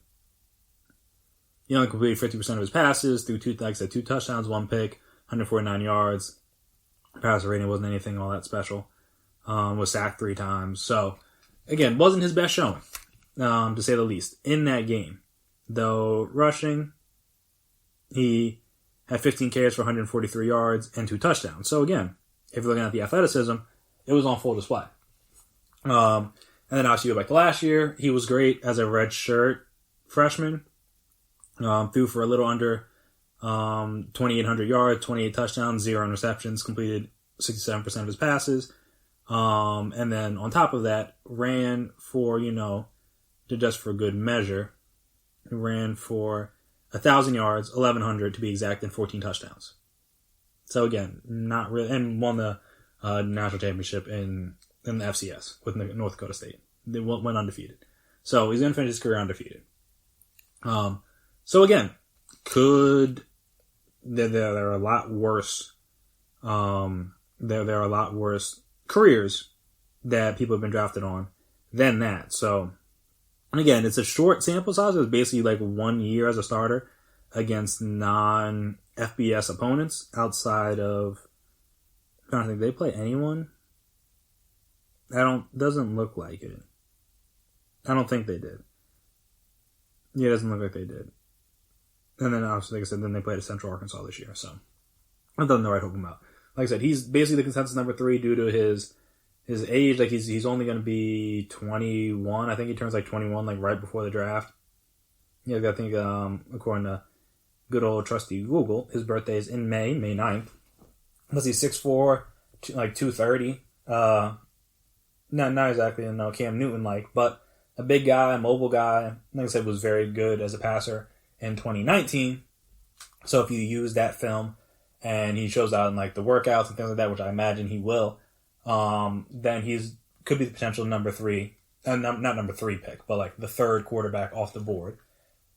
He only completed 50% of his passes through two touchdowns, one pick, 149 yards. Passer rating wasn't anything all that special. Was sacked 3 times. So, again, wasn't his best showing, to say the least, in that game. Though rushing, he had 15 carries for 143 yards and 2 touchdowns. So, again, if you're looking at the athleticism, it was on full display. And then obviously you go back to last year. He was great as a redshirt freshman. Threw for a little under 2,800 yards, 28 touchdowns, 0 interceptions, completed 67% of his passes. And then on top of that, ran for, just for good measure, ran for 1,000 yards, 1,100 to be exact, and 14 touchdowns. So again, not really, and won the national championship in the FCS with North Dakota State. They went undefeated. So he's going to finish his career undefeated. So again, there are a lot worse, there are a lot worse careers that people have been drafted on than that. So, and again, it's a short sample size. It was basically like 1 year as a starter against non-FBS opponents outside of, I'm trying to think, did they play anyone? Doesn't look like it. I don't think they did. Yeah, it doesn't look like they did. And then, obviously, like I said, then they played at Central Arkansas this year, so I don't know what I'm talking about. Like I said, he's basically the consensus number 3 due to his age. Like, he's only going to be 21. I think he turns, 21, right before the draft. Yeah, I think, according to good old trusty Google, his birthday is in May 9th. Unless he's 6'4", 230. Not exactly, Cam Newton-like, but a big guy, a mobile guy. Like I said, was very good as a passer in 2019. So if you use that film and he shows out in the workouts and things like that, which I imagine he will, then could be the potential number 3, not number 3 pick, but the third quarterback off the board.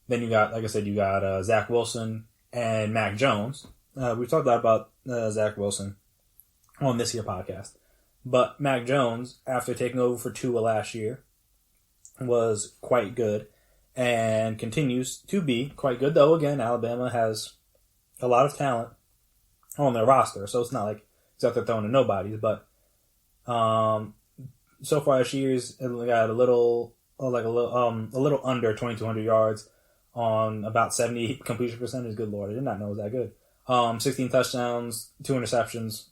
Then you got, like I said, you got Zach Wilson and Mac Jones. We've talked a lot about Zach Wilson on this here podcast. But Mac Jones, after taking over for Tua last year, was quite good and continues to be quite good. Though, again, Alabama has a lot of talent on their roster, so it's not like it's out there throwing to nobodies. But so far this year's got a little under 2,200 yards on about 70 completion percentage. Good Lord, I did not know it was that good. 16 touchdowns, 2 interceptions.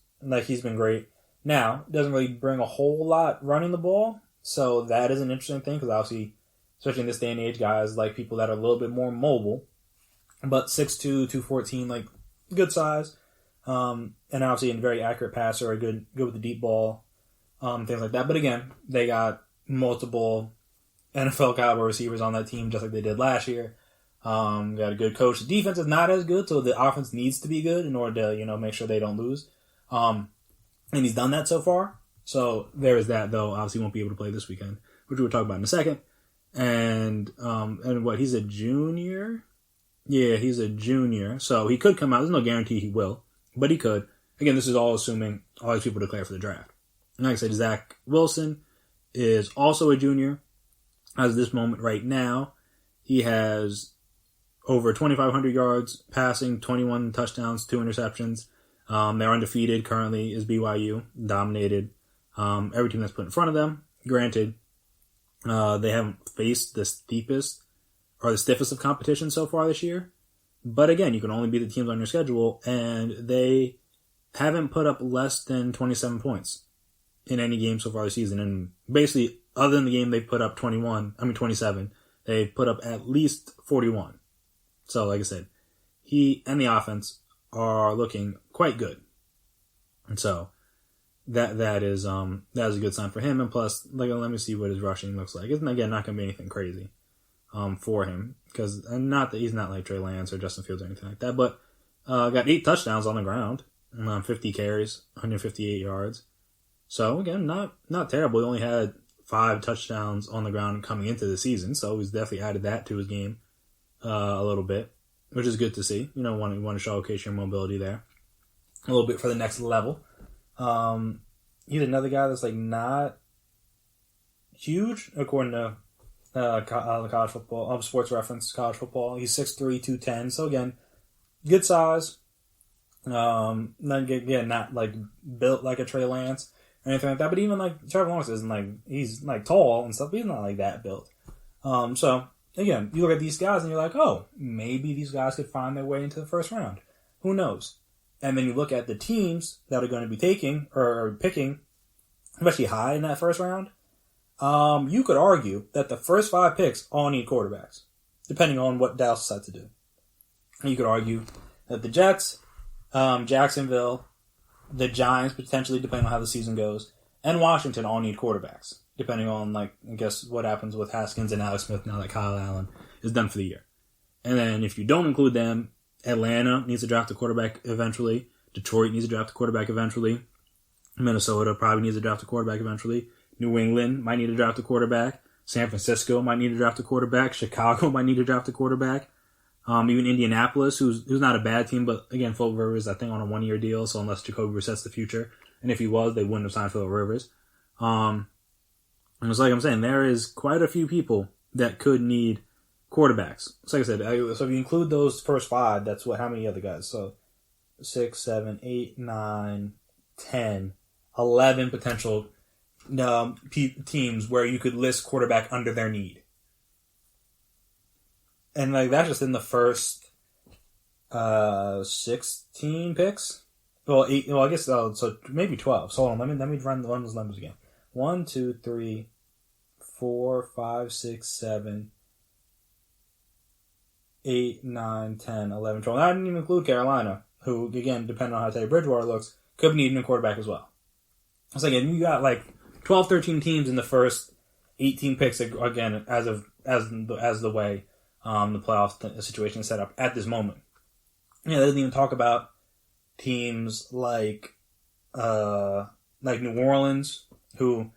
He's been great. Now, doesn't really bring a whole lot running the ball, so that is an interesting thing, because obviously, especially in this day and age, guys like people that are a little bit more mobile, but 6'2", 214, good size, and obviously a very accurate passer, good with the deep ball, things like that. But again, they got multiple NFL caliber receivers on that team, just like they did last year. Got a good coach. The defense is not as good, so the offense needs to be good in order to, make sure they don't lose. And he's done that so far. So there is that, though. Obviously, he won't be able to play this weekend, which we'll talk about in a second. And he's a junior? Yeah, he's a junior. So he could come out. There's no guarantee he will, but he could. Again, this is all assuming all these people declare for the draft. And like I said, Zach Wilson is also a junior. As of this moment right now, he has over 2,500 yards passing, 21 touchdowns, 2 interceptions. They're undefeated currently is BYU, dominated every team that's put in front of them. Granted, they haven't faced the steepest or the stiffest of competition so far this year. But again, you can only beat the teams on your schedule, and they haven't put up less than 27 points in any game so far this season. And basically, other than the game they've put up 27, they've put up at least 41. So, like I said, he and the offense are looking quite good. And so that is a good sign for him. And plus, let me see what his rushing looks like. It's again not going to be anything crazy for him, because not that he's not like Trey Lance or Justin Fields or anything like that, but got 8 touchdowns on the ground, 50 carries, 158 yards. So again, not terrible. He only had 5 touchdowns on the ground coming into the season, so he's definitely added that to his game a little bit, which is good to see. Want to showcase your mobility there a little bit for the next level. he's another guy that's like not huge according to college football, Sports Reference college football. He's 6'3", 210. So again, good size. Then again, not like built like a Trey Lance or anything like that. But even like Trevor Lawrence isn't like, he's like tall and stuff, but he's not like that built. So again, you look at these guys and you're like, oh, maybe these guys could find their way into the first round. Who knows? And then you look at the teams that are going to be taking or picking, especially high in that first round. You could argue that the first 5 picks all need quarterbacks, depending on what Dallas decides to do. And you could argue that the Jets, Jacksonville, the Giants, potentially, depending on how the season goes, and Washington all need quarterbacks, depending on, like, I guess, what happens with Haskins and Alex Smith now that Kyle Allen is done for the year. And then if you don't include them, Atlanta needs to draft a quarterback eventually. Detroit needs to draft a quarterback eventually. Minnesota probably needs to draft a quarterback eventually. New England might need to draft a quarterback. San Francisco might need to draft a quarterback. Chicago might need to draft a quarterback. Even Indianapolis, who's not a bad team, but again, Phillip Rivers, I think, on a 1-year deal, so unless Jacoby resets the future, and if he was, they wouldn't have signed Phillip Rivers. And it's like I'm saying, there is quite a few people that could need quarterbacks. So like I said, so if you include those first 5, that's how many other guys? So 6, 7, 8, 9, 10, 11 potential teams where you could list quarterback under their need. And like that's just in the first 16 picks. Well, 8. Well, I guess so maybe 12. So hold on, let me run those numbers again. 1, 2, 3, 4, 5, 6, 7, 8, 9, 10, 11, 12. I didn't even include Carolina, who again, depending on how Teddy Bridgewater looks, could be needing a quarterback as well. So again, you got like 12, 13 teams in the first 18 picks again, as the way the playoff situation is set up at this moment. Yeah, they doesn't even talk about teams like New Orleans, who,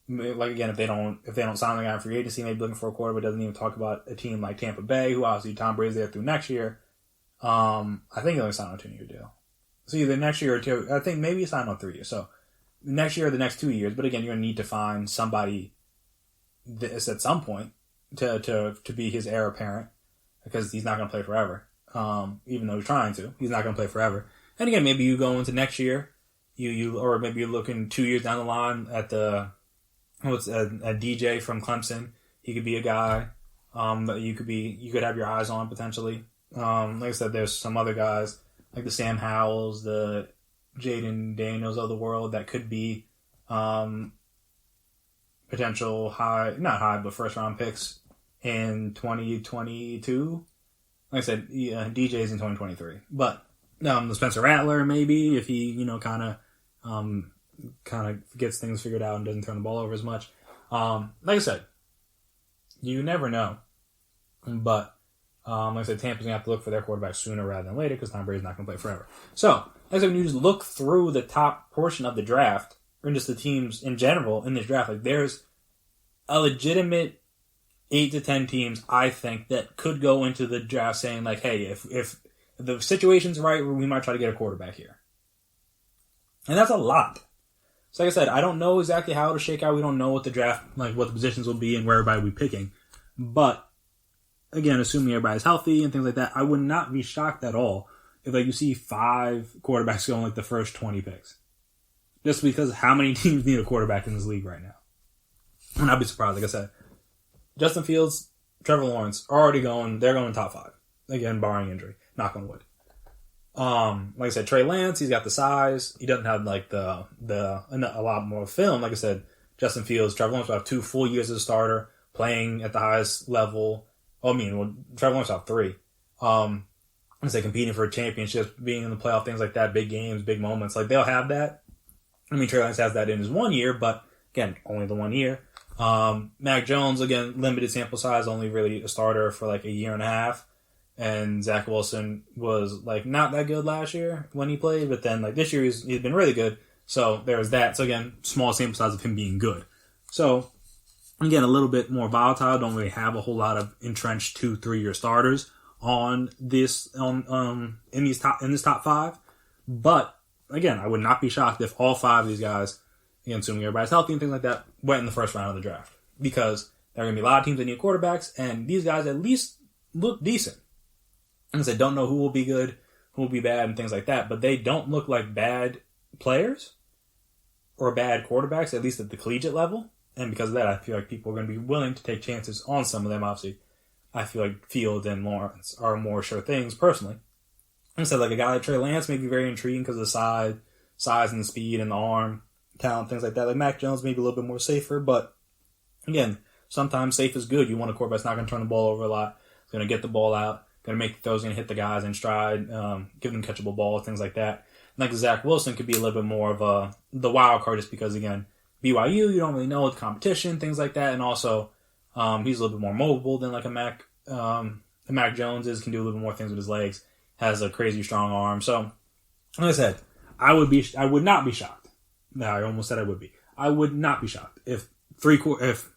like again, if they don't sign the guy in free agency, maybe looking for a quarterback. Doesn't even talk about a team like Tampa Bay, who obviously Tom Brady's there through next year. I think he only signed on a 2-year deal. So either next year or 2. I think maybe he signed on 3 years. So next year or the next 2 years. But again, you're gonna need to find somebody this at some point to be his heir apparent, because he's not gonna play forever. Even though he's trying to, he's not gonna play forever. And again, maybe you go into next year, or maybe you're looking 2 years down the line at a DJ from Clemson. He could be a guy that you could have your eyes on potentially. Like I said, there's some other guys like the Sam Howells, the Jaden Daniels of the world that could be potential not high, but first round picks in 2022. Like I said, DJ's in 2023, but the Spencer Rattler maybe, if he kind of gets things figured out and doesn't turn the ball over as much. Like I said, you never know, but like I said, Tampa's gonna have to look for their quarterback sooner rather than later, because Tom Brady's not gonna play forever. So, like I said, when you just look through the top portion of the draft, or just the teams in general in this draft, like there's a legitimate 8 to 10 teams, I think, that could go into the draft saying like, hey, if the situation's right, we might try to get a quarterback here. And that's a lot. So like I said, I don't know exactly how it'll shake out. We don't know what the draft, like what the positions will be and where everybody will be picking. But again, assuming everybody's healthy and things like that, I would not be shocked at all if like you see 5 quarterbacks going like the first 20 picks. Just because how many teams need a quarterback in this league right now. And I'd be surprised. Like I said, Justin Fields, Trevor Lawrence are already going, they're going top 5. Again, barring injury. Knock on wood. Like I said, Trey Lance, he's got the size. He doesn't have like a lot more film. Like I said, Justin Fields, Trevor Lawrence will have 2 full years as a starter, playing at the highest level. Trevor Lawrence will have 3. I say competing for championships, being in the playoff, things like that, big games, big moments. Like they'll have that. Trey Lance has that in his 1 year, but again, only the 1 year. Mac Jones, again, limited sample size, only really a starter for like a year and a half. And Zach Wilson was like not that good last year when he played, but then like this year he's been really good. So there was that. So again, small sample size of him being good. So again, a little bit more volatile. Don't really have a whole lot of entrenched 2-3 year starters on this in this top 5. But again, I would not be shocked if all 5 of these guys again, assuming everybody's healthy and things like that, went in the first round of the draft. Because there are going to be a lot of teams that need quarterbacks, and these guys at least look decent. And I don't know who will be good, who will be bad, and things like that, but they don't look like bad players or bad quarterbacks, at least at the collegiate level. And because of that, I feel like people are going to be willing to take chances on some of them. Obviously, I feel like Fields and Lawrence are more sure things, personally. And so, like, a guy like Trey Lance may be very intriguing because of the size and the speed and the arm talent, things like that. Like, Mac Jones may be a little bit more safer, but again, sometimes safe is good. You want a quarterback that's not going to turn the ball over a lot. It's going to get the ball out, going to make throws, going to hit the guys in stride, give them catchable balls, things like that. Like Zach Wilson could be a little bit more of the wild card just because, again, BYU, you don't really know the competition, things like that. And also, he's a little bit more mobile than like a Mac Jones is, can do a little bit more things with his legs, has a crazy strong arm. So, like I said, I would not be shocked. No, I almost said I would be. I would not be shocked if 5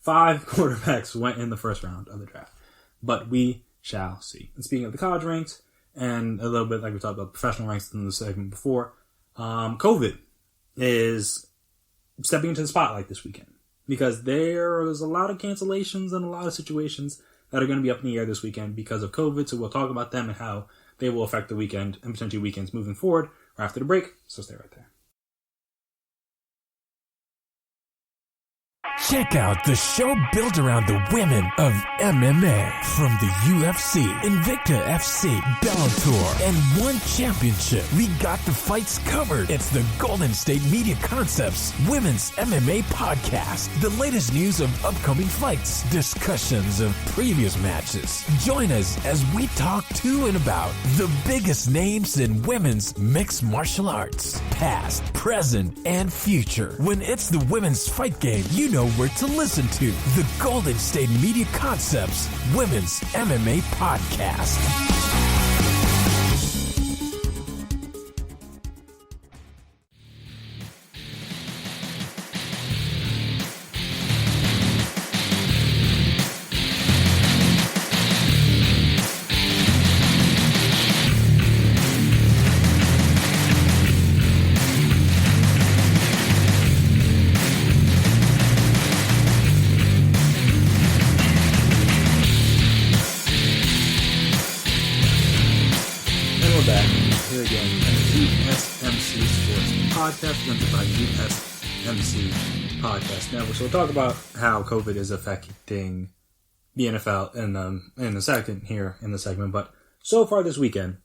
quarterbacks went in the first round of the draft. But we shall see. And speaking of the college ranks, and a little bit like we talked about professional ranks in the segment before, COVID is stepping into the spotlight this weekend. Because there's a lot of cancellations and a lot of situations that are going to be up in the air this weekend because of COVID. So we'll talk about them and how they will affect the weekend and potentially weekends moving forward or after the break. So stay right there. Check out the show built around the women of MMA. From the UFC, Invicta FC, Bellator, and One Championship. We got the fights covered. It's the Golden State Media Concepts Women's MMA Podcast. The latest news of upcoming fights, discussions of previous matches. Join us as we talk to and about the biggest names in women's mixed martial arts. Past, present, and future. When it's the women's fight game, you know where to listen to. The Golden State Media Concepts Women's MMA Podcast. Here again, GSMC Sports Podcast, presented by GSMC Podcast Network. So we'll talk about how COVID is affecting the NFL in a second here in the segment. But so far this weekend,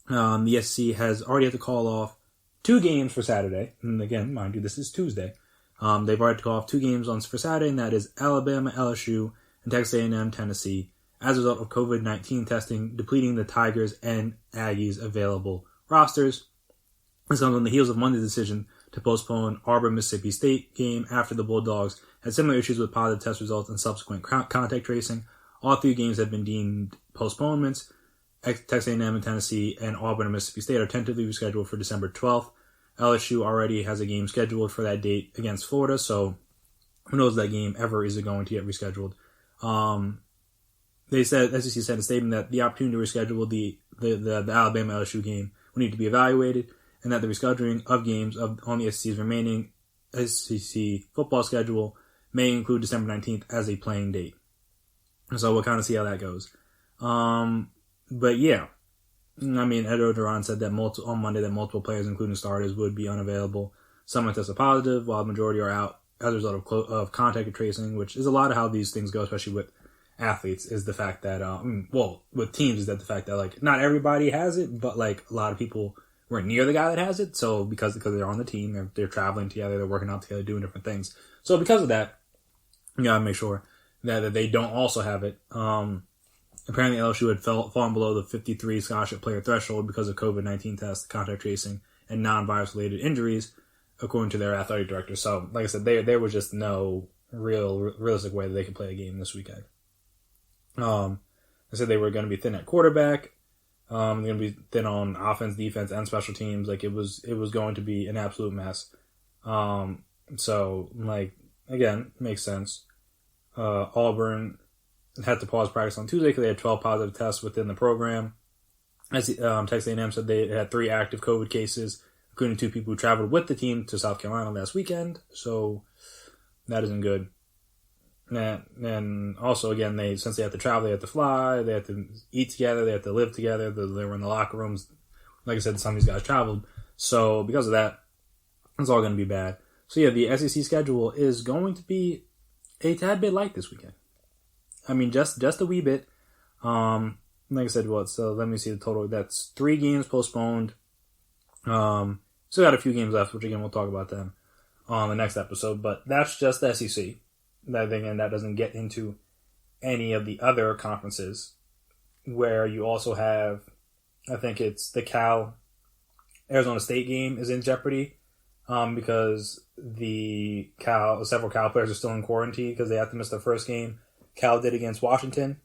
the SEC has already had to call off 2 games for Saturday. And again, mind you, this is Tuesday. They've already called off 2 games for Saturday, and that is Alabama, LSU, and Texas A&M, Tennessee, as a result of COVID-19 testing, depleting the Tigers and Aggies' available rosters. This comes on the heels of Monday's decision to postpone Auburn, Mississippi State game after the Bulldogs had similar issues with positive test results and subsequent contact tracing. All 3 games have been deemed postponements. Texas A&M and Tennessee and Auburn and Mississippi State are tentatively rescheduled for December 12th. LSU already has a game scheduled for that date against Florida, so who knows if that game ever is going to get rescheduled. They said, SEC said in a statement that the opportunity to reschedule the Alabama LSU game will need to be evaluated, and that the rescheduling of games on the SEC's remaining SEC football schedule may include December 19th as a playing date. So we'll kind of see how that goes. But yeah, I mean, Ed Orgeron said that on Monday that multiple players, including starters, would be unavailable. Some have tested positive, while the majority are out as a result of contact tracing, which is a lot of how these things go, especially with athletes, is the fact that, with teams, is that the fact that, like, not everybody has it, but, like, a lot of people weren't near the guy that has it, so because they're on the team, they're traveling together, they're working out together, doing different things. So because of that, you gotta make sure that they don't also have it. Apparently LSU had fallen below the 53 scholarship player threshold because of COVID-19 tests, contact tracing, and non-virus related injuries, according to their athletic director. So, like I said, there was just no realistic way that they could play a game this weekend. I said they were going to be thin at quarterback. They're going to be thin on offense, defense, and special teams. Like, it was going to be an absolute mess. So, like, again, makes sense. Auburn had to pause practice on Tuesday because they had 12 positive tests within the program. As Texas A&M said, they had 3 active COVID cases, including 2 people who traveled with the team to South Carolina last weekend. So that isn't good. And also, again, since they have to travel, they have to fly, they have to eat together, they have to live together, they were in the locker rooms. Like I said, some of these guys traveled. So because of that, it's all going to be bad. So yeah, the SEC schedule is going to be a tad bit light this weekend. I mean, just a wee bit. Like I said, so let me see the total. That's 3 games postponed. Still got a few games left, which again, we'll talk about them on the next episode. But that's just the SEC. That doesn't get into any of the other conferences where you also have, I think it's the Arizona State game is in jeopardy because several Cal players are still in quarantine because they have to miss their first game. Cal did against Washington.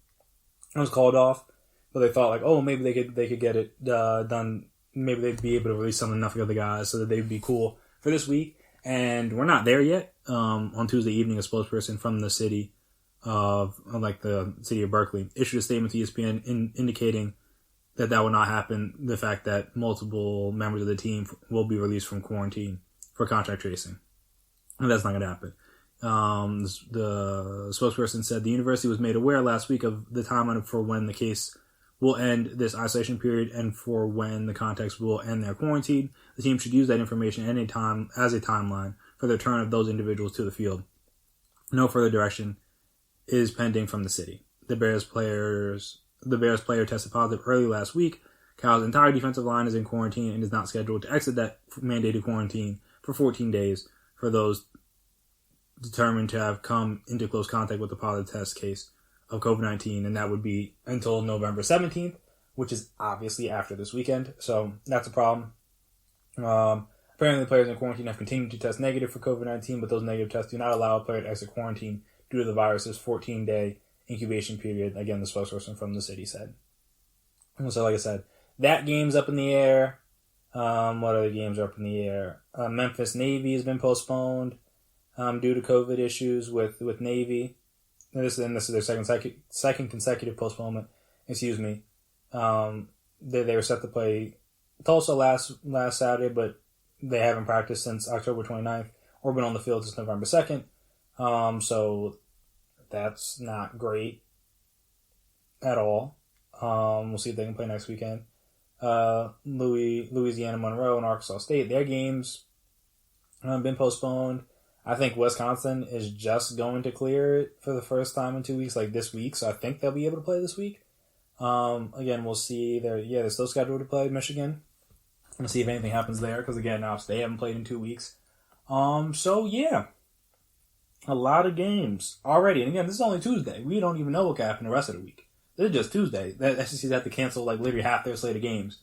It was called off, but they thought like, oh, maybe they could get it done. Maybe they'd be able to release some enough of the other guys so that they'd be cool for this week. And we're not there yet. On Tuesday evening, a spokesperson from the city of the city of Berkeley issued a statement to ESPN indicating that will not happen. The fact that multiple members of the team will be released from quarantine for contact tracing. And that's not going to happen. The spokesperson said the university was made aware last week of the timeline for when the case will end this isolation period and for when the contacts will end their quarantine. The team should use that information at any time as a timeline for the return of those individuals to the field. No further direction is pending from the city. The Bears player tested positive early last week. Cal's entire defensive line is in quarantine and is not scheduled to exit that mandated quarantine for 14 days for those determined to have come into close contact with a positive test case of COVID-19, and that would be until November 17th, which is obviously after this weekend. So that's a problem. Apparently the players in quarantine have continued to test negative for COVID-19, but those negative tests do not allow a player to exit quarantine due to the virus's 14-day incubation period. Again, the spokesperson from the city said. And so like I said, that game's up in the air. What other games are up in the air? Memphis Navy has been postponed due to COVID issues with Navy. This is their second consecutive postponement. Excuse me. They were set to play Tulsa last Saturday, but they haven't practiced since October 29th or been on the field since November 2nd. So that's not great at all. We'll see if they can play next weekend. Louisiana Monroe and Arkansas State, their games have been postponed. I think Wisconsin is just going to clear it for the first time in 2 weeks, like this week. So I think they'll be able to play this week. Again, we'll see. They're still scheduled to play Michigan. We'll see if anything happens there because, again, now they haven't played in 2 weeks. So, yeah. A lot of games already. And, again, this is only Tuesday. We don't even know what can happen the rest of the week. This is just Tuesday. The SEC's have to cancel, literally half their slate of games.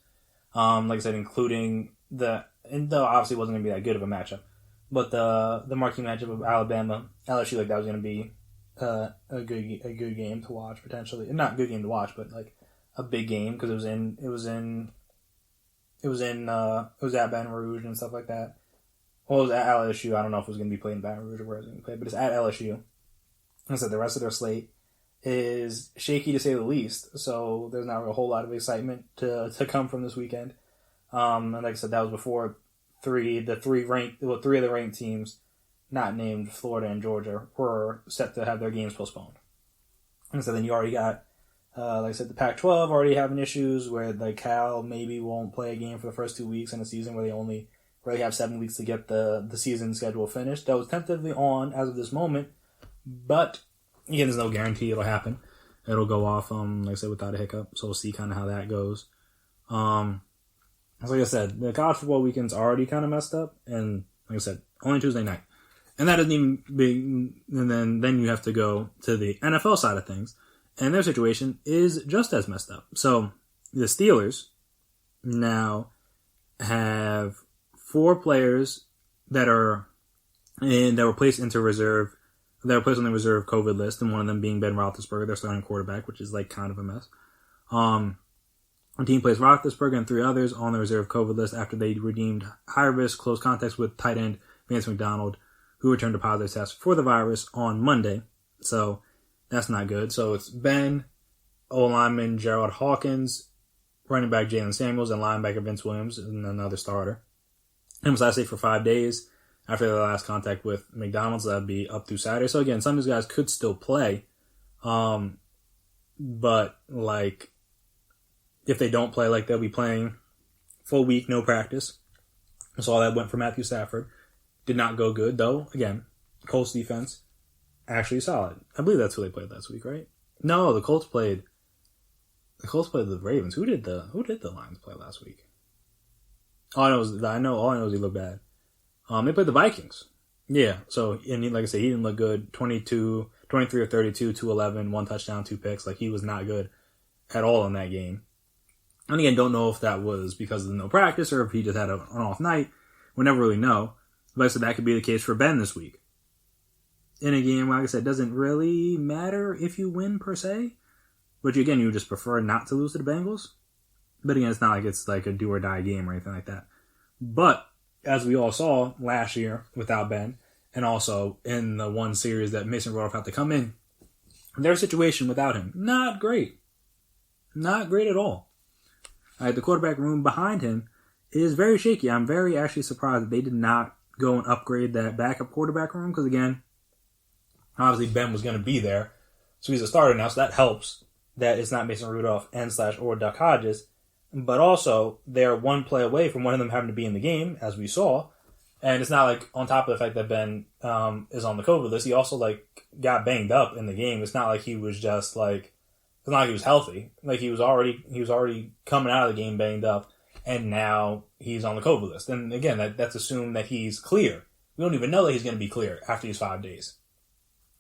Like I said, including and though obviously it wasn't going to be that good of a matchup. But the marquee matchup of Alabama, LSU, that was going to be a good game to watch potentially. Not a good game to watch, but a big game because it was at Baton Rouge and stuff like that. Well, it was at LSU. I don't know if it was going to be played in Baton Rouge or where it was going to be played, but it's at LSU. Like I said, the rest of their slate is shaky to say the least. So there's not a whole lot of excitement to come from this weekend. And like I said, that was before three of the ranked teams, not named Florida and Georgia, were set to have their games postponed. And so then you already got, like I said, the Pac-12 already having issues where Cal maybe won't play a game for the first 2 weeks in a season where they only really have 7 weeks to get the season schedule finished. That was tentatively on as of this moment, but again, there's no guarantee it'll happen. It'll go off, like I said, without a hiccup. So we'll see kind of how that goes. Like I said, the college football weekend's already kind of messed up, and like I said, only Tuesday night. And that doesn't even be, and then you have to go to the NFL side of things, and their situation is just as messed up. So the Steelers now have 4 players that were placed into reserve. They were placed on the reserve COVID list, and one of them being Ben Roethlisberger, their starting quarterback, which is kind of a mess. The team placed Roethlisberger and 3 others on the reserve COVID list after they redeemed high-risk close contacts with tight end Vance McDonald, who returned a positive test for the virus on Monday. So that's not good. So it's Ben, O-lineman Gerald Hawkins, running back Jalen Samuels, and linebacker Vince Williams, and another starter. Him was Saturday for 5 days after their last contact with McDonald's. That'd be up through Saturday. So again, some of these guys could still play. But like, if they don't play, like they'll be playing full week, no practice. So all that went for Matthew Stafford. Did not go good though. Again, Colts defense actually solid. I believe that's who they played last week, right? No, the Colts played the Ravens. Who did the Lions play last week? All I know is he looked bad. They played the Vikings. Yeah. So, and like I said, he didn't look good. 23 or 32, 211, 1 touchdown, 2 picks. Like, he was not good at all in that game. And again, don't know if that was because of no practice or if he just had an off night. We'll never really know. But like I said, that could be the case for Ben this week. In a game, like I said, doesn't really matter if you win per se. But again, you would just prefer not to lose to the Bengals. But again, it's not like it's like a do or die game or anything like that. But as we all saw last year without Ben, and also in the one series that Mason Rudolph had to come in, their situation without him, not great. Not great at all. The quarterback room behind him is very shaky. I'm very actually surprised that they did not go and upgrade that backup quarterback room, because again, obviously Ben was going to be there. So he's a starter now, so that helps that it's not Mason Rudolph or Duck Hodges. But also, they're one play away from one of them having to be in the game, as we saw. And it's not like, on top of the fact that Ben is on the COVID list, he also like got banged up in the game. It's not like he was just like, it's not like he was healthy. Like he was already coming out of the game banged up, and now he's on the COVID list. And again, that's assumed that he's clear. We don't even know that he's going to be clear after these 5 days.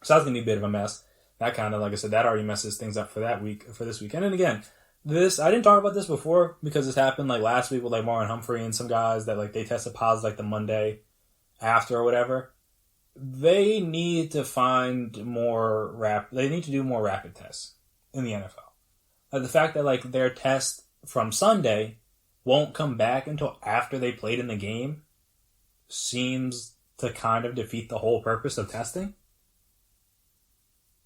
So that's going to be a bit of a mess. That kind of, like I said, that already messes things up for this weekend. And again, I didn't talk about this before because this happened like last week with like Marlon Humphrey and some guys that like they tested positive like the Monday after or whatever. They need to do more rapid tests in the NFL. Like the fact that like their test from Sunday won't come back until after they played in the game seems to kind of defeat the whole purpose of testing.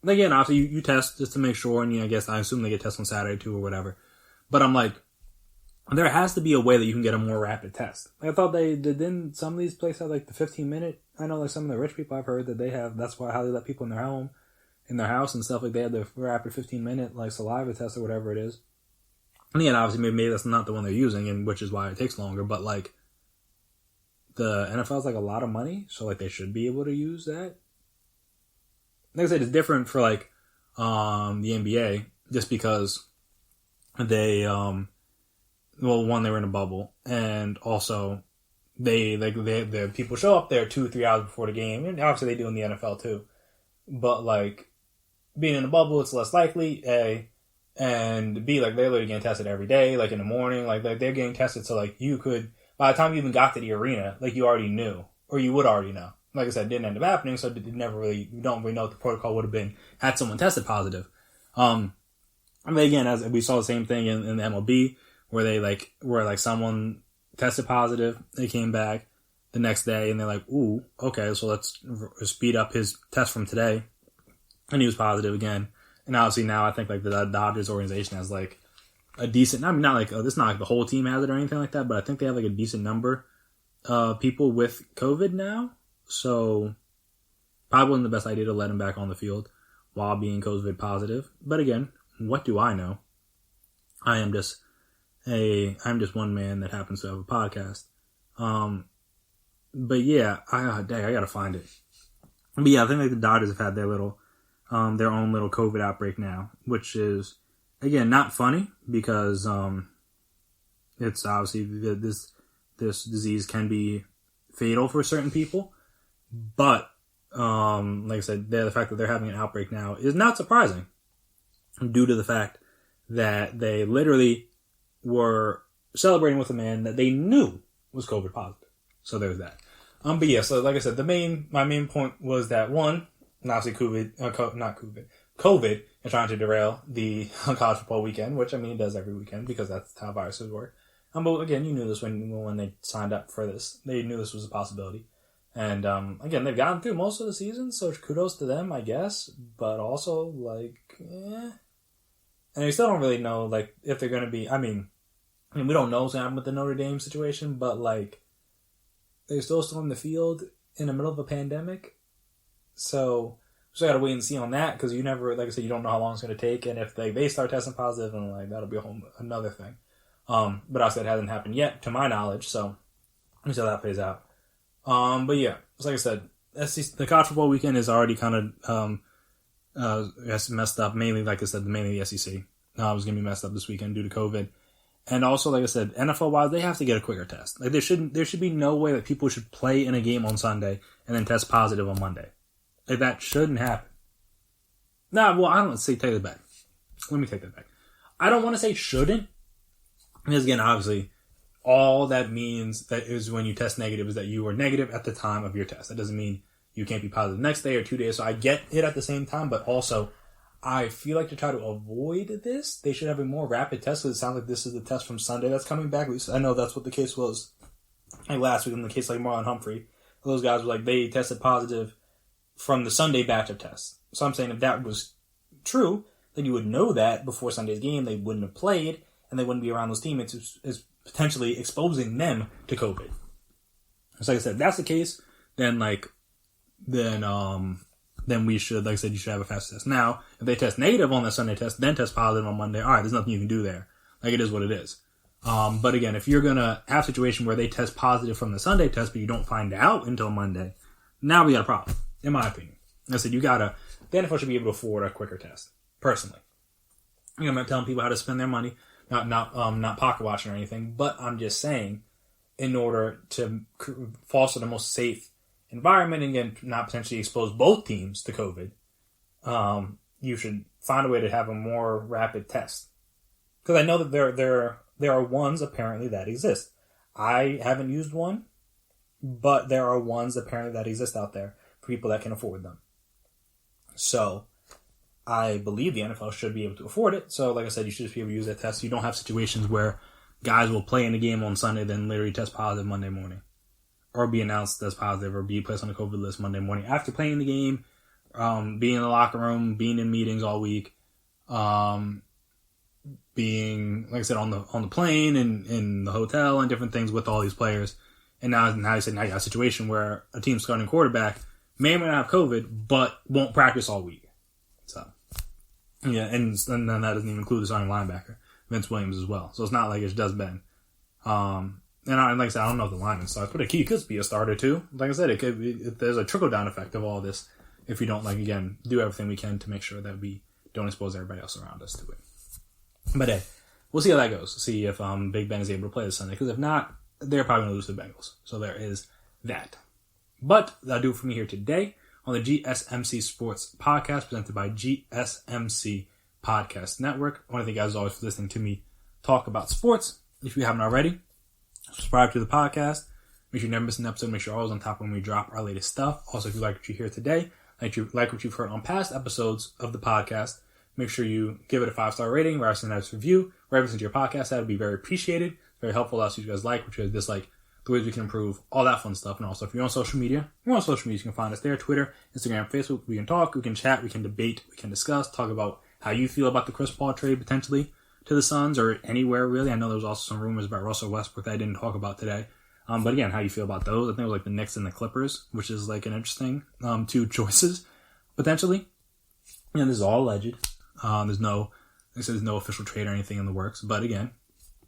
Again, obviously, you test just to make sure, and I assume they get tests on Saturday too or whatever. But I'm like, there has to be a way that you can get a more rapid test. Like, I thought didn't some of these places have like the 15-minute? I know like some of the rich people I've heard that they have, that's how they let people in their house and stuff, like they have the rapid 15-minute like saliva test or whatever it is. And again, obviously, maybe that's not the one they're using, and which is why it takes longer, but like, the NFL is like a lot of money, so like they should be able to use that. Like I said, it's different for like the NBA just because they one, they were in a bubble, and also the people show up there 2-3 hours before the game, and obviously they do in the NFL too. But like being in a bubble, it's less likely. And B, like they're literally getting tested every day, like in the morning, like they're getting tested, so like you could, by the time you even got to the arena, like you already knew, or you would already know. Like I said, it didn't end up happening, so you don't really know what the protocol would have been had someone tested positive. I mean, again, as we saw the same thing in the MLB, where someone tested positive, they came back the next day, and they're like, ooh, okay, so let's speed up his test from today, and he was positive again. And obviously now I think like the Dodgers organization has like a decent, I mean, it's not like the whole team has it or anything like that, but I think they have like a decent number of people with COVID now. So, probably wasn't the best idea to let him back on the field while being COVID positive. But again, what do I know? I'm just one man that happens to have a podcast. But yeah, I gotta find it. But yeah, I think like the Dodgers have had their own little COVID outbreak now, which is again not funny because it's obviously this disease can be fatal for certain people. But, like I said, the fact that they're having an outbreak now is not surprising due to the fact that they literally were celebrating with a man that they knew was COVID positive. So there's that. But yeah, so like I said, my main point was that one, obviously COVID is trying to derail the college football weekend, which I mean, it does every weekend because that's how viruses work. But again, you knew this when they signed up for this. They knew this was a possibility. And, again, they've gotten through most of the season, so kudos to them, I guess. But also, like, And we still don't really know, like, if they're going to be, I mean, we don't know what's going to happen with the Notre Dame situation, but, like, They're still storming the field in the middle of a pandemic. So we got to wait and see on that because you never, like I said, you don't know how long it's going to take. And if they start testing positive, and like that'll be another thing. But I said it hasn't happened yet, to my knowledge. So let me see how that plays out. But yeah, it's like I said, the college football weekend is already kind of messed up. Mainly, like I said, mainly the SEC was going to be messed up this weekend due to COVID. And also, like I said, NFL-wise, they have to get a quicker test. Like there should be no way that people should play in a game on Sunday and then test positive on Monday. Like that shouldn't happen. Nah, well, I don't say take it back. Let me take that back. I don't want to say shouldn't. Because again, obviously, all that means that is when you test negative is that you were negative at the time of your test. That doesn't mean you can't be positive the next day or 2 days. So I get it at the same time, but also I feel like to try to avoid this, they should have a more rapid test because it sounds like this is the test from Sunday that's coming back. At least I know that's what the case was like last week in the case like Marlon Humphrey. Those guys were like, they tested positive from the Sunday batch of tests. So I'm saying if that was true, then you would know that before Sunday's game. They wouldn't have played and they wouldn't be around those teammates as potentially exposing them to COVID. So like I said, if that's the case, then we should, like I said, you should have a fast test. Now, if they test negative on the Sunday test, then test positive on Monday, all right, there's nothing you can do there. Like, it is what it is. But again, if you're going to have a situation where they test positive from the Sunday test, but you don't find out until Monday, now we got a problem, in my opinion. Like I said, the NFL should be able to afford a quicker test, personally. I'm not telling people how to spend their money, not pocket watching or anything, but I'm just saying, in order to foster the most safe environment and again not potentially expose both teams to COVID, you should find a way to have a more rapid test. Because I know that there are ones apparently that exist. I haven't used one, but there are ones apparently that exist out there for people that can afford them. So I believe the NFL should be able to afford it. So like I said, you should just be able to use that test. You don't have situations where guys will play in a game on Sunday then literally test positive Monday morning. Or be announced as positive, or be placed on the COVID list Monday morning after playing the game, being in the locker room, being in meetings all week, being, like I said, on the plane and in the hotel and different things with all these players. And now you got a situation where a team starting quarterback may or may not have COVID, but won't practice all week. So, yeah, and then that doesn't even include the starting linebacker, Vince Williams, as well. So it's not like it's just Ben. And like I said, I don't know if the lineman starts, but he could be a starter too. Like I said, it could be, there's a trickle-down effect of all this if we don't, again, do everything we can to make sure that we don't expose everybody else around us to it. But hey, we'll see how that goes. See if Big Ben is able to play this Sunday. Because if not, they're probably going to lose to the Bengals. So there is that. But that'll do it for me here today on the GSMC Sports Podcast presented by GSMC Podcast Network. I want to thank you guys as always for listening to me talk about sports. If you haven't already, subscribe to the podcast. Make sure you never miss an episode. Make sure you're always on top when we drop our latest stuff. Also, if you like what you hear today, like what you've heard on past episodes of the podcast, make sure you give it a 5-star rating, write us a nice review, wherever you listen to your podcast. That would be very appreciated. Very helpful. That's what you guys like, what you guys dislike, the ways we can improve, all that fun stuff. And also, if you're on social media, you can find us there, Twitter, Instagram, Facebook. We can talk, we can chat, we can debate, we can discuss, talk about how you feel about the Chris Paul trade potentially to the Suns or anywhere really. I know there was also some rumors about Russell Westbrook that I didn't talk about today. But again, how you feel about those. I think it was like the Knicks and the Clippers, which is like an interesting two choices potentially. And this is all alleged. There's no official trade or anything in the works. But again,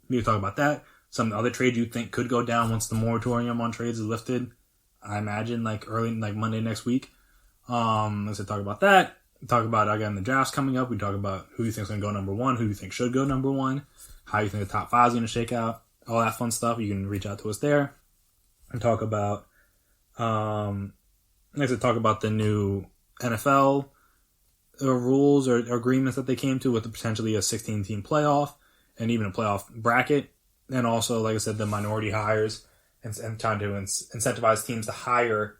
we can talk about that. Some other trades you think could go down once the moratorium on trades is lifted. I imagine like early, like Monday next week. Let's talk about that. Talk about, again, the drafts coming up. We talk about who you think is going to go number one, who you think should go number one, how you think the top 5 is going to shake out, all that fun stuff. You can reach out to us there and talk about, talk about the new NFL rules or agreements that they came to with potentially a 16-team playoff and even a playoff bracket. And also, like I said, the minority hires and trying to incentivize teams to hire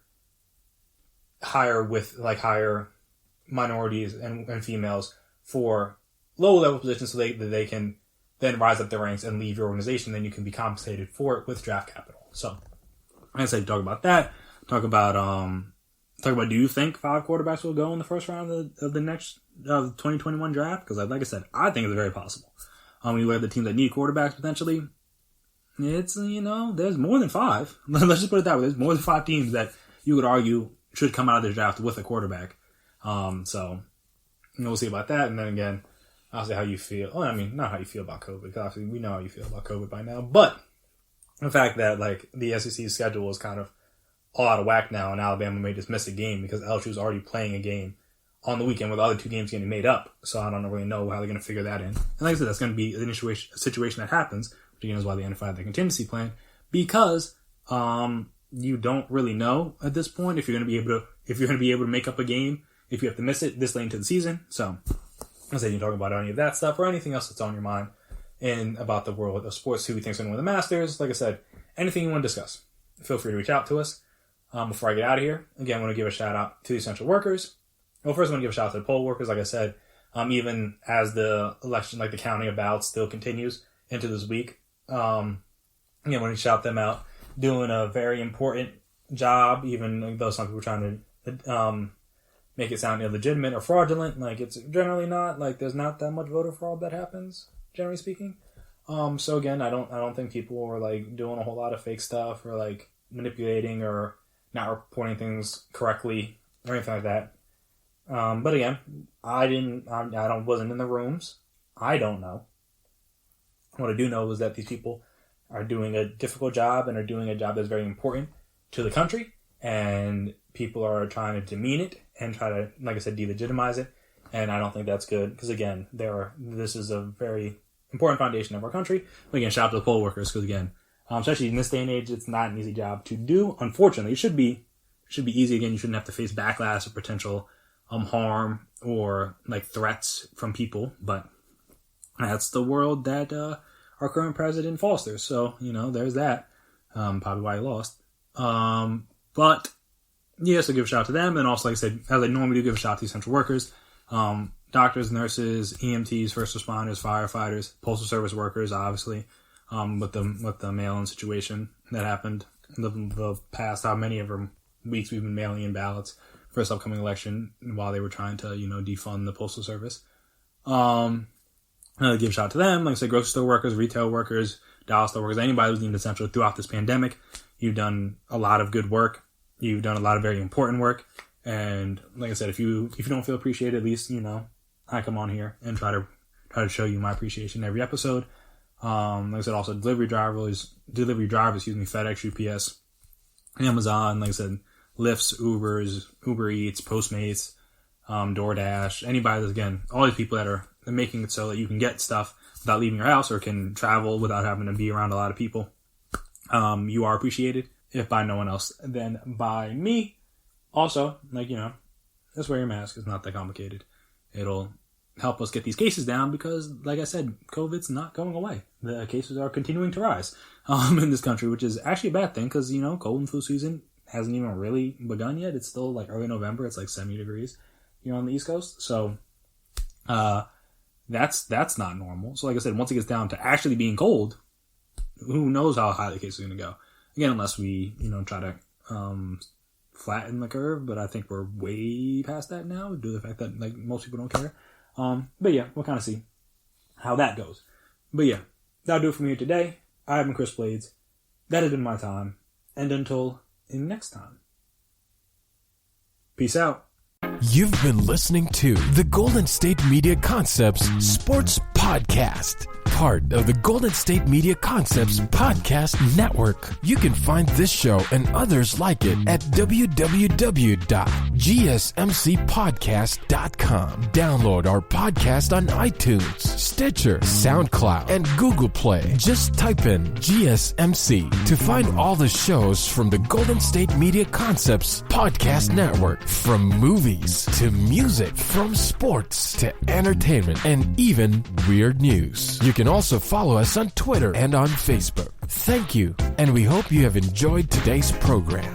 minorities and females for low-level positions so that they can then rise up their ranks and leave your organization. Then you can be compensated for it with draft capital. So, like I said, talk about that. Talk about do you think 5 quarterbacks will go in the first round of the next 2021 draft? Because, like I said, I think it's very possible. You look at the teams that need quarterbacks potentially. it's, there's more than 5. Let's just put it that way. There's more than 5 teams that you would argue should come out of the draft with a quarterback. So we'll see about that. And then again, I'll say how you feel. Well, I mean, not how you feel about COVID, because obviously we know how you feel about COVID by now. But the fact that, like, the SEC's schedule is kind of all out of whack now, and Alabama may just miss a game because LSU is already playing a game on the weekend with the other 2 games getting made up. So I don't really know how they're going to figure that in. And like I said, that's going to be a situation that happens, which again is why the NFL had the contingency plan, because you don't really know at this point if you're going to be able to make up a game if you have to miss it this late into the season. So I said, you talk about any of that stuff or anything else that's on your mind and about the world of sports. Who we think is going to win the Masters? Like I said, anything you want to discuss, feel free to reach out to us. Before I get out of here, again, I want to give a shout out to the essential workers. Well, first I want to give a shout out to the poll workers. Like I said, even as the election, like the counting of ballots still continues into this week, again, I want to shout them out, doing a very important job, even though some people are trying to make it sound illegitimate or fraudulent. Like, it's generally not. Like, there's not that much voter fraud that happens, generally speaking. So again, I don't think people are like doing a whole lot of fake stuff or like manipulating or not reporting things correctly or anything like that. But again, I wasn't in the rooms. I don't know. What I do know is that these people are doing a difficult job and are doing a job that's very important to the country, and people are trying to demean it and try to, like I said, delegitimize it. And I don't think that's good because, again, this is a very important foundation of our country. But again, shout out to the poll workers because, again, especially in this day and age, it's not an easy job to do. Unfortunately, it should be easy. Again, you shouldn't have to face backlash or potential harm or like threats from people. But that's the world that our current president fosters. So there's that. Probably why he lost. But yeah, so give a shout out to them, and also, like I said, as I normally do, give a shout out to the essential workers, doctors, nurses, EMTs, first responders, firefighters, postal service workers, obviously. With the mail-in situation that happened the past how many of them weeks we've been mailing in ballots for this upcoming election while they were trying to defund the postal service. Give a shout out to them, like I said, grocery store workers, retail workers, dollar store workers, anybody who's deemed essential throughout this pandemic. You've done a lot of good work. You've done a lot of very important work, and like I said, if you don't feel appreciated, at least I come on here and try to show you my appreciation every episode. Like I said, also delivery drivers, FedEx, UPS, Amazon, like I said, Lyfts, Ubers, Uber Eats, Postmates, DoorDash, anybody that's, again, all these people that are making it so that you can get stuff without leaving your house or can travel without having to be around a lot of people. You are appreciated, if by no one else, then by me. Also, just wear your mask. It's not that complicated. It'll help us get these cases down because, like I said, COVID's not going away. The cases are continuing to rise in this country, which is actually a bad thing because, cold and flu season hasn't even really begun yet. It's still like early November. It's like 70 degrees here on the East Coast. So that's not normal. So like I said, once it gets down to actually being cold, who knows how high the case is going to go. Again, unless we, try to flatten the curve, but I think we're way past that now due to the fact that most people don't care. But yeah, we'll kind of see how that goes. But yeah, that'll do it from here today. I've been Chris Blades. That has been my time. And until next time, peace out. You've been listening to the Golden State Media Concepts Sports Podcast, part of the Golden State Media Concepts Podcast Network. You can find this show and others like it at www.gsmcpodcast.com. Download our podcast on iTunes, Stitcher, SoundCloud, and Google Play. Just type in GSMC to find all the shows from the Golden State Media Concepts Podcast Network, from movies to music, from sports to entertainment, and even weird news. You can also follow us on Twitter and on Facebook. Thank you, and we hope you have enjoyed today's program.